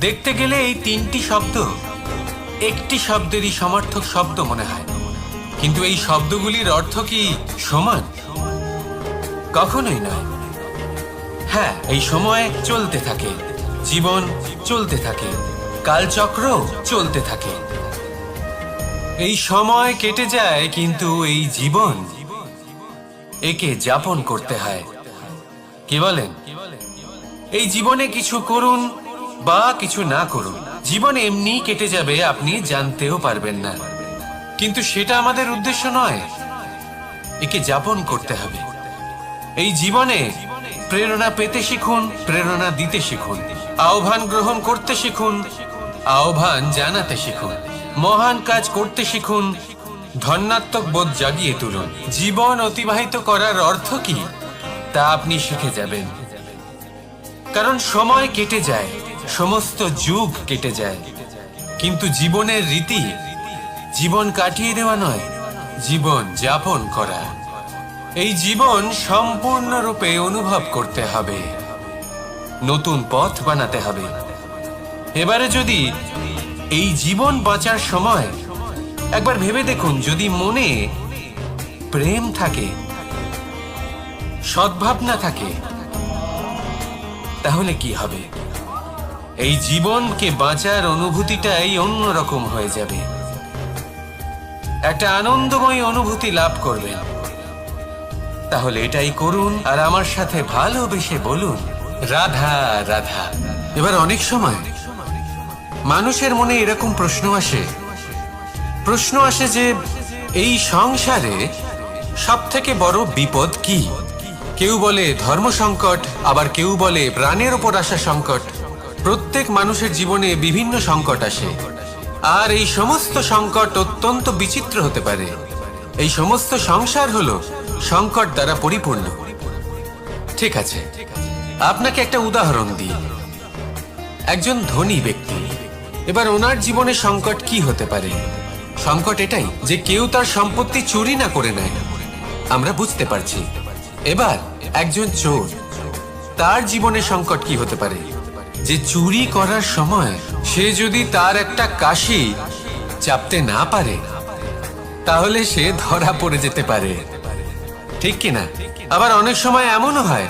দেখতে গেলে এই তিনটি শব্দ একটি শব্দেরই সমার্থক শব্দ মনে হয়, কিন্তু এই শব্দগুলির অর্থ কি সমান? কখনোই নয়। হ্যাঁ, এই সময় চলতে থাকে, জীবন চলতে থাকে, কালচক্র চলতে থাকে। এই সময় কেটে যায়, কিন্তু এই জীবন, একে যাপন করতে হয়। কি বলেন? এই জীবনে কিছু করুন বা কিছু না করুন, জীবন এমনি কেটে যাবে, আপনি জানতেও পারবেন না। কিন্তু সেটা আমাদের উদ্দেশ্য নয়, একে যাপন করতে হবে। এই জীবনে প্রেরণা পেতে শিখুন, প্রেরণা দিতে শিখুন, আহ্বান গ্রহণ করতে শিখুন, আহ্বান জানাতে শিখুন, মহান কাজ করতে শিখুন, ধন্যাত্মক বোধ জাগিয়ে তুলুন। জীবন অতিবাহিত করার অর্থ কি তা আপনি শিখে যাবেন। কারণ সময় কেটে যায়, সমস্ত যুগ কেটে যায়, কিন্তু জীবনের রীতি জীবন কাটিয়ে দেওয়া নয়, জীবন যাপন করা। এই জীবন সম্পূর্ণরূপে অনুভব করতে হবে, নতুন পথ বানাতে হবে। এবারে যদি এই জীবন বাঁচার সময় একবার ভেবে দেখুন, যদি মনে প্রেম থাকে, সদ্ভাবনা থাকে, তাহলে কি হবে? এই জীবনকে বাঁচার অনুভূতিটাই অন্যরকম হয়ে যাবে, একটা আনন্দময় অনুভূতি লাভ করবেন। তাহলে এটাই করুন আর আমার সাথে ভালোবেসে বলুন, রাধা রাধা। এবার অনেক সময় মানুষের মনে এরকম প্রশ্ন আসে যে এই সংসারে সব থেকে বড় বিপদ কি? কেউ বলে ধর্ম সংকট, আবার কেউ বলে প্রাণের ওপর আসা সংকট। প্রত্যেক মানুষের জীবনে বিভিন্ন সংকট আসে, আর এই সমস্ত সংকট অত্যন্ত বিচিত্র হতে পারে। এই সমস্ত সংসার হলো সংকট দ্বারা পরিপূর্ণ। ঠিক আছে, আপনাকে একটা উদাহরণ দিই। একজন ধনী ব্যক্তি, এবার ওনার জীবনে সংকট কি হতে পারে? সংকট এটাই যে কেউ তার সম্পত্তি চুরি না করে নেয়, আমরা বুঝতে পারছি। এবার একজন চোর, তার জীবনে সংকট কি হতে পারে? যে চুরি করার সময় সে যদি তার একটা কাশি চাপতে না পারে, তাহলে সে ধরা পড়ে যেতে পারে, ঠিক কিনা? আবার অনেক সময় এমনও হয়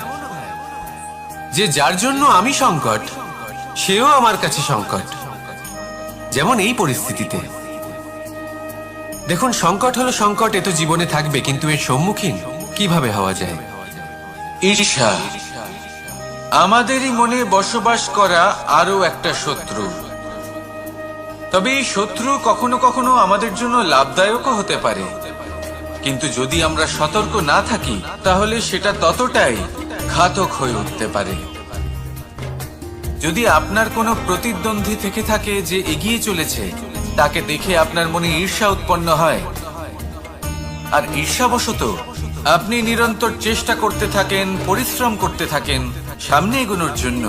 যে যার জন্য আমি সংকট, সেও আমার কাছে সংকট। যেমন এই পরিস্থিতিতে দেখুন, সংকট হলো সংকট, এ তো জীবনে থাকবে, কিন্তু এর সম্মুখীন কিভাবে হওয়া যায়? ঈর্ষা আমাদেরই মনে বসবাস করা আরো একটা শত্রু। তবে এই শত্রু কখনো কখনো আমাদের জন্য লাভদায়কও হতে পারে। কিন্তু যদি আমরা সতর্ক না থাকি তাহলে সেটা ততটাই ঘাতক হয়ে উঠতে পারে। যদি আপনার কোনো প্রতিদ্বন্দ্বী থেকে থাকে যে এগিয়ে চলেছে, তাকে দেখে আপনার মনে ঈর্ষা উৎপন্ন হয়, আর ঈর্ষাবশত আপনি নিরন্তর চেষ্টা করতে থাকেন, পরিশ্রম করতে থাকেন সামনে এগোনোর জন্য,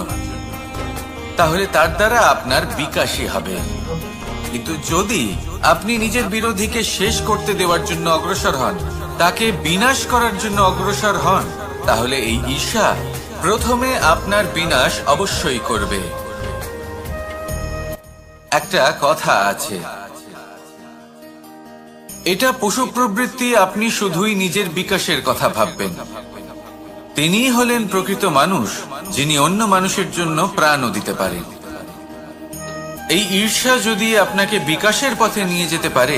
তাহলে তার দ্বারা আপনার বিকাশই হবে। কিন্তু যদি আপনি নিজের বিরোধীকে শেষ করতে দেওয়ার জন্য অগ্রসর হন, তাকে বিনাশ করার জন্য অগ্রসর হন, তাহলে এই ঈর্ষা প্রথমে আপনার বিনাশ অবশ্যই করবে। একটা কথা আছে, এটা পশু প্রবৃত্তি, আপনি শুধুই নিজের বিকাশের কথা ভাববেন। তিনিই হলেন প্রকৃত মানুষ, যিনি অন্য মানুষের জন্য প্রাণও দিতে পারেন। এই ঈর্ষা যদি আপনাকে বিকাশের পথে নিয়ে যেতে পারে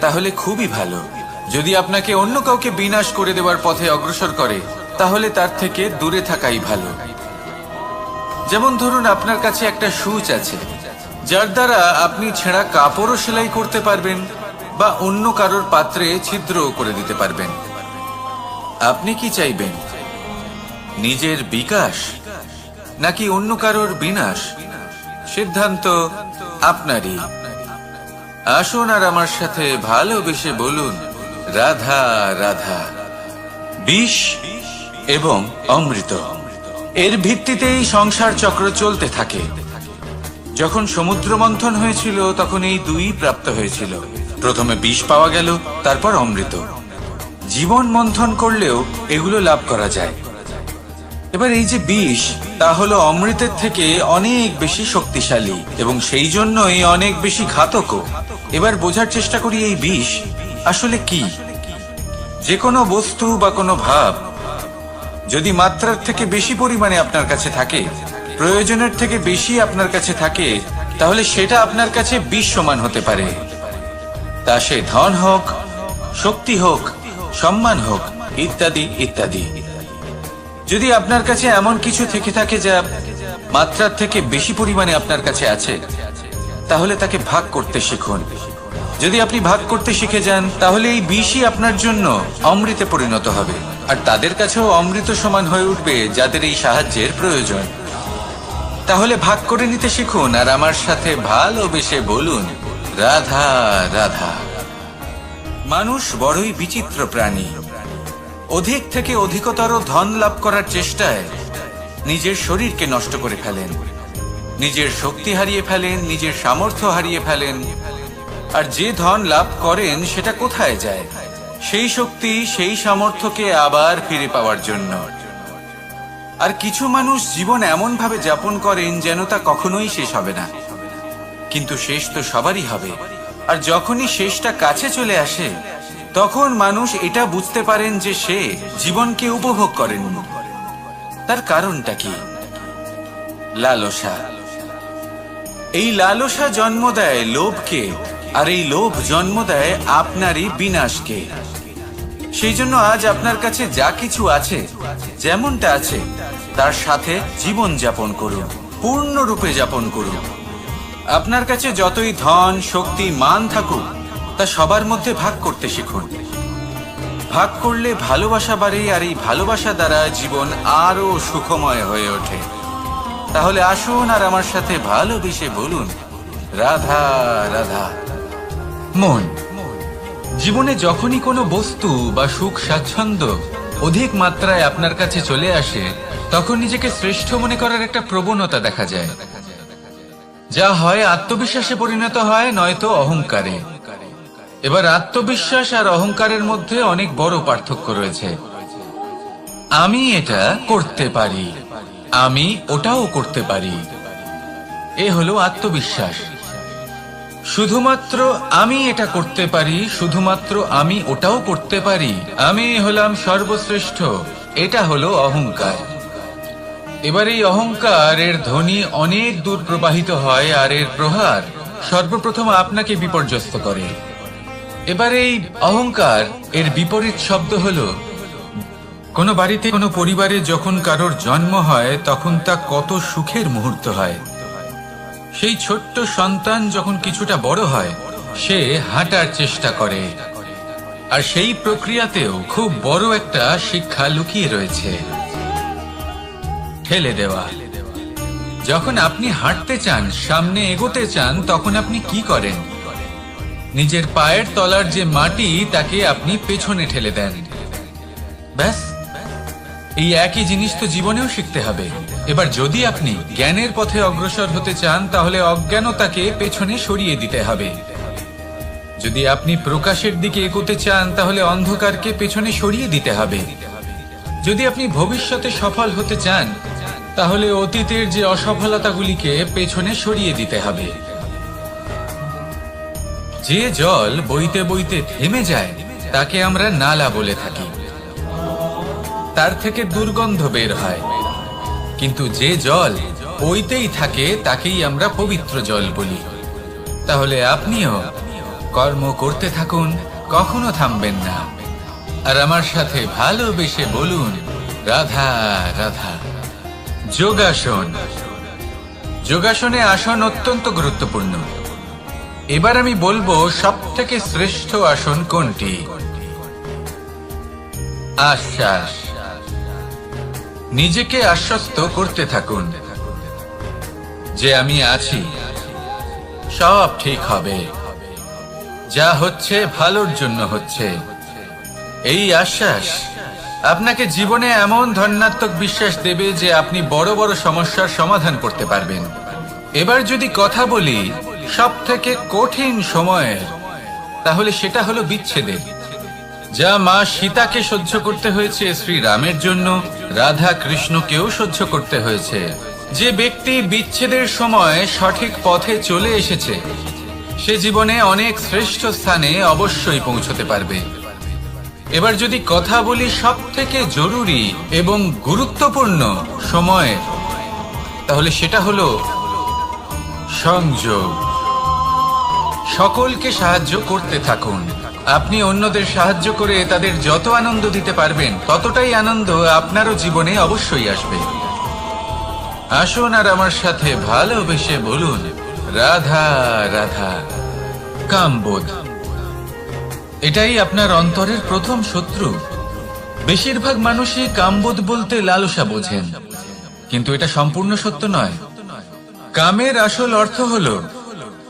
তাহলে খুবই ভালো। যদি আপনাকে অন্য কাউকে বিনাশ করে দেওয়ার পথে অগ্রসর করে তাহলে তার থেকে দূরে থাকাই ভালো। যেমন ধরুন, আপনার কাছে একটা সূচ আছে যার দ্বারা আপনি ছেঁড়া কাপড়ও সেলাই করতে পারবেন বা অন্য কারোর পাত্রে ছিদ্রও করে দিতে পারবেন। আপনি কি চাইবেন, নিজের বিকাশ নাকি অন্য কারোর বিনাশ? সিদ্ধান্ত আপনারই। আসুন আর আমার সাথে ভালোবেসে বলুন, রাধা রাধা। বিষ এবং অমৃত, এর ভিত্তিতেই সংসার চক্র চলতে থাকে। যখন সমুদ্র মন্থন হয়েছিল তখন এই দুই প্রাপ্ত হয়েছিল। প্রথমে বিষ পাওয়া গেল, তারপর অমৃত। জীবন মন্থন করলেও এগুলো লাভ করা যায়। এবার এই যে বিষ, তা হলো অমৃতের থেকে অনেক বেশি শক্তিশালী এবং সেই জন্যই অনেক বেশি ঘাতকও। এবার বোঝার চেষ্টা করি এই বিষ আসলে কি। যে কোনো বস্তু বা কোনো ভাব যদি মাত্রার থেকে বেশি পরিমাণে আপনার কাছে থাকে, প্রয়োজনের থেকে বেশি আপনার কাছে থাকে, তাহলে সেটা আপনার কাছে বিষ সমান হতে পারে। তা সে ধন হোক, শক্তি হোক, সম্মান হোক, ইত্যাদি ইত্যাদি। যদি আপনার কাছে এমন কিছু থেকে থাকে যা মাত্রার থেকে বেশি পরিমাণে আপনার কাছে আছে, তাহলে তাকে ভাগ করতে শিখুন। যদি আপনি ভাগ করতে শিখে যান তাহলে এই বিষই আপনার জন্য অমৃতে পরিণত হবে, আর তাদের কাছেও অমৃত সমান হয়ে উঠবে যাদের এই সাহায্যের প্রয়োজন। তাহলে ভাগ করে নিতে শিখুন আর আমার সাথে ভালোবেসে বলুন, রাধা রাধা। মানুষ বড়ই বিচিত্র প্রাণী। অধিক থেকে অধিকতর ধন লাভ করার চেষ্টায় নিজের শরীরকে নষ্ট করে ফেলেন, নিজের শক্তি হারিয়ে ফেলেন, নিজের সামর্থ্য হারিয়ে ফেলেন। আর যে ধন লাভ করেন সেটা কোথায় যায়? সেই শক্তি, সেই সামর্থ্যকে আবার ফিরে পাওয়ার জন্য। আর কিছু মানুষ জীবন এমন ভাবে যাপন করেন যেন তা কখনোই শেষ হবে না। কিন্তু শেষ তো সবারই হবে। আর যখনই শেষটা কাছে চলে আসে তখন মানুষ এটা বুঝতে পারেন যে সে জীবনকে উপভোগ করেন। তার কারণটা কি? লালসা। এই লালসা জন্ম দেয় লোভকে, আর এই লোভ জন্ম দেয় আপনারই বিনাশকে। সেই জন্য আজ আপনার কাছে যা কিছু আছে, যেমনটা আছে, তার সাথে জীবন যাপন করুন, পূর্ণরূপে যাপন করুন। আপনার কাছে যতই ধন, শক্তি, মান থাকুক, তা সবার মধ্যে ভাগ করতে শিখুন। ভাগ করলে ভালোবাসা বাড়ে, আর এই ভালোবাসা দ্বারা জীবন আরো সুখময় হয়ে ওঠে। তাহলে আসুন আর আমার সাথে ভালোবেসে বলুন, রাধা রাধা। মন, জীবনে যখনই কোনো বস্তু বা সুখ স্বাচ্ছন্দ্য অধিক মাত্রায় আপনার কাছে চলে আসে, তখন নিজেকে শ্রেষ্ঠ মনে করার একটা প্রবণতা দেখা যায়, যা হয় আত্মবিশ্বাসে পরিণত হয়, নয়তো অহংকারে। এবার আত্মবিশ্বাস আর অহংকারের মধ্যে অনেক বড় পার্থক্য রয়েছে। আমি এটা করতে পারি, আমি ওটাও করতে পারি, এ হলো আত্মবিশ্বাস। শুধুমাত্র আমি এটা করতে পারি, শুধুমাত্র আমি ওটাও করতে পারি, আমি হলাম সর্বশ্রেষ্ঠ, এটা হলো অহংকার। এবার এই অহংকারের ধ্বনি অনেক দূর প্রবাহিত হয়, আর এর প্রহার সর্বপ্রথম আপনাকে বিপর্যস্ত করে। এবার এই অহংকার এর বিপরীত শব্দ হলো, কোনো বাড়িতে, কোনো পরিবারে যখন কারোর জন্ম হয় তখন তা কত সুখের মুহূর্ত হয়। সেই ছোট্ট সন্তান যখন কিছুটা বড় হয়, সে হাঁটার চেষ্টা করে, আর সেই প্রক্রিয়াতেও খুব বড় একটা শিক্ষা লুকিয়ে রয়েছে, ঠেলে দেওয়া। যখন আপনি হাঁটতে চান, সামনে এগোতে চান, তখন আপনি কি করেন? নিজের পায়ের তলার যে মাটি তাকে আপনি পেছনে ঠেলে দেন। ব্যাস, এই একই জিনিস তো জীবনেও শিখতে হবে। এবার যদি আপনি জ্ঞানের পথে অগ্রসর হতে চান, তাহলে অজ্ঞানতাকে পেছনে সরিয়ে দিতে হবে। যদি আপনি প্রকাশের দিকে এগোতে চান, তাহলে অন্ধকারকে পেছনে সরিয়ে দিতে হবে। যদি আপনি ভবিষ্যতে সফল হতে চান, তাহলে অতীতের যে অসফলতাগুলিকে পেছনে সরিয়ে দিতে হবে। যে জল বইতে বইতে থেমে যায় তাকে আমরা নালা বলে থাকি, তার থেকে দুর্গন্ধ বের হয়। কিন্তু যে জল বইতেই থাকে তাকেই আমরা পবিত্র জল বলি। তাহলে আপনিও কর্ম করতে থাকুন, কখনো থামবেন না। আর আমার সাথে ভালোবেসে বলুন, রাধা রাধা। যোগাসন। যোগাসনে আসন অত্যন্ত গুরুত্বপূর্ণ। এবার আমি বলবো সবথেকে শ্রেষ্ঠ আসন কোনটি। আশ্বাস। নিজেকে আশ্বস্ত করতে থাকুন যে আমি আছি, সব ঠিক হবে, যা হচ্ছে ভালোর জন্য হচ্ছে। এই আশ্বাস আপনাকে জীবনে এমন ধনাত্মক বিশ্বাস দেবে যে আপনি বড় বড় সমস্যার সমাধান করতে পারবেন। এবার যদি কথা বলি সবথেকে কঠিন সময়ের, তাহলে সেটা হলো বিচ্ছেদের। যা মা সীতাকে সহ্য করতে হয়েছে শ্রীরামের জন্য, রাধা কৃষ্ণকেও সহ্য করতে হয়েছে। যে ব্যক্তি বিচ্ছেদের সময় সঠিক পথে চলে এসেছে, সে জীবনে অনেক শ্রেষ্ঠ স্থানে অবশ্যই পৌঁছতে পারবে। এবার যদি কথা বলি সবথেকে জরুরি এবং গুরুত্বপূর্ণ সময়, তাহলে সেটা হলো সংযোগ। সকলকে সাহায্য করতে থাকুন। আপনি অন্যদের সাহায্য করে তাদের যত আনন্দ দিতে পারবেন, ততটাই আনন্দ আপনারও জীবনে অবশ্যই আসবে। আসুন আর আমার সাথে ভালোবেসে বলুন, রাধা রাধা। কামবোধ, এটাই আপনার অন্তরের প্রথম শত্রু। বেশিরভাগ মানুষই কামবোধ বলতে লালসা বোঝেন, কিন্তু এটা সম্পূর্ণ সত্য নয়। কামের আসল অর্থ হলো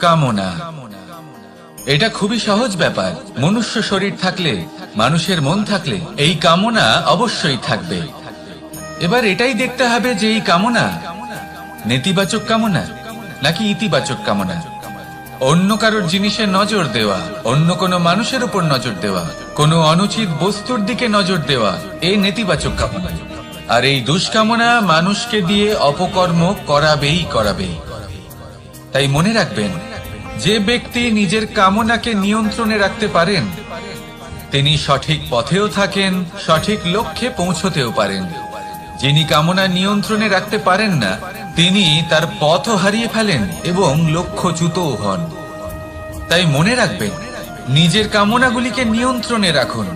কামনা। এটা খুবই সহজ ব্যাপার। মনুষ্য শরীর থাকলে, মানুষের মন থাকলে এই কামনা অবশ্যই থাকবে। এবার এটাই দেখতে হবে যে এই কামনা নেতিবাচক কামনা নাকি ইতিবাচক কামনা। অন্য কারোর জিনিসে নজর দেওয়া, অন্য কোনো মানুষের উপর নজর দেওয়া, কোনো অনুচিত বস্তুর দিকে নজর দেওয়া, এই নেতিবাচক কামনা। আর এই দুষ্কামনা মানুষকে দিয়ে অপকর্ম করাবেই করাবে। তাই মনে রাখবেন, যে ব্যক্তি নিজের কামনাকে নিয়ন্ত্রণে রাখতে পারেন, তিনি সঠিক পথেও থাকেন, সঠিক লক্ষ্যে পৌঁছতেও পারেন। যিনি কামনা নিয়ন্ত্রণে রাখতে পারেন না, তিনি তার পথও হারিয়ে ফেলেন এবং লক্ষ্যচ্যুতও হন। তাই মনে রাখবেন, নিজের কামনাগুলিকে নিয়ন্ত্রণে রাখুন।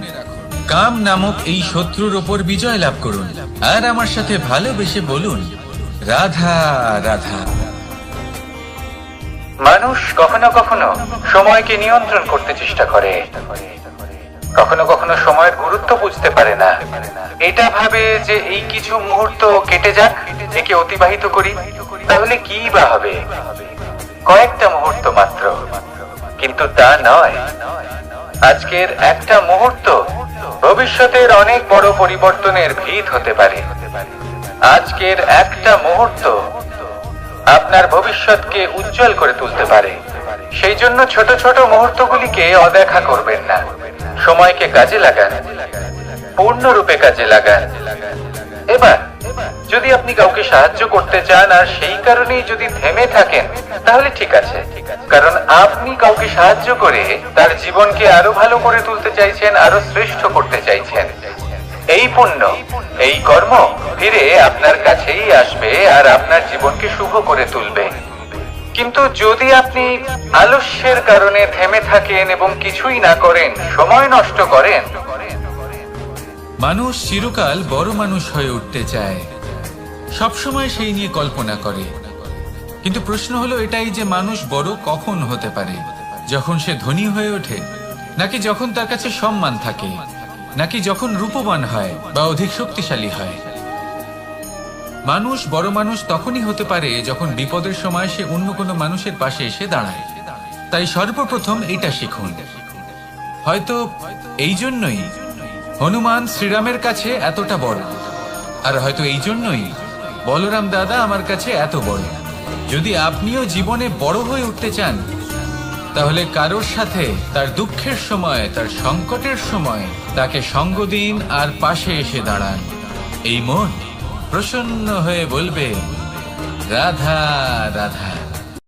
কাম নামক এই শত্রুর ওপর বিজয় লাভ করুন। আর আমার সাথে ভালোবেসে বলুন, রাধা রাধা। মানুষ কখনো কখনো সময়কে নিয়ন্ত্রণ করতে চেষ্টা করে, কখনো কখনো সময়ের গুরুত্ব বুঝতে পারে না। এটা ভাবে যে এই কিছু মুহূর্ত কেটে যাক, একে অতিবাহিত করি, তাহলে কি বা হবে, কয়েকটা মুহূর্ত মাত্র। কিন্তু তা নয়। আজকের একটা মুহূর্ত ভবিষ্যতের অনেক বড় পরিবর্তনের ভিত হতে পারে। আজকের একটা মুহূর্ত আপনার ভবিষ্যৎকে উজ্জ্বল করে তুলতে পারে। সেই জন্য ছোট ছোট মুহূর্তগুলিকে অদেখা করবেন না। সময়কে কাজে লাগান, পূর্ণরূপে কাজে লাগান। এবার যদি আপনি কাউকে সাহায্য করতে চান আর সেই কারণেই যদি থেমে থাকেন, তাহলে ঠিক আছে, কারণ আপনি কাউকে সাহায্য করে তার জীবনকে আরো ভালো করে তুলতে চাইছেন, আরো শ্রেষ্ঠ করতে চাইছেন। এই পুণ্য, এই কর্ম ফিরে আপনার কাছেই আসবে আর আপনার জীবনকে শুভ করে তুলবে। কিন্তু যদি আপনি আলস্যের কারণে থেমে থাকেন এবং কিছুই না করেন, সময় নষ্ট করেন। মানুষ চিরকাল বড় মানুষ হয়ে উঠতে চায়, সবসময় সেই নিয়ে কল্পনা করে। কিন্তু প্রশ্ন হলো এটাই যে মানুষ বড় কখন হতে পারে, যখন সে ধনী হয়ে ওঠে নাকি যখন তার কাছে সম্মান থাকে, নাকি যখন রূপবান হয় বা অধিক শক্তিশালী হয়? মানুষ বড় মানুষ তখনই হতে পারে যখন বিপদের সময় সে অন্য কোনো মানুষের পাশে এসে দাঁড়ায়। তাই সর্বপ্রথম এটা শিখুন। হয়তো এই জন্যই হনুমান শ্রীরামের কাছে এতটা বড়, আর হয়তো এই জন্যই বলরাম দাদা আমার কাছে এত বড়। যদি আপনিও জীবনে বড় হয়ে উঠতে চান, তাহলে কারোর সাথে তার দুঃখের সময়, তার সংকটের সময় তাকে সঙ্গ দিন আর পাশে এসে দাঁড়ান। এই মন প্রসন্ন হয়ে বলবে, রাধা রাধা।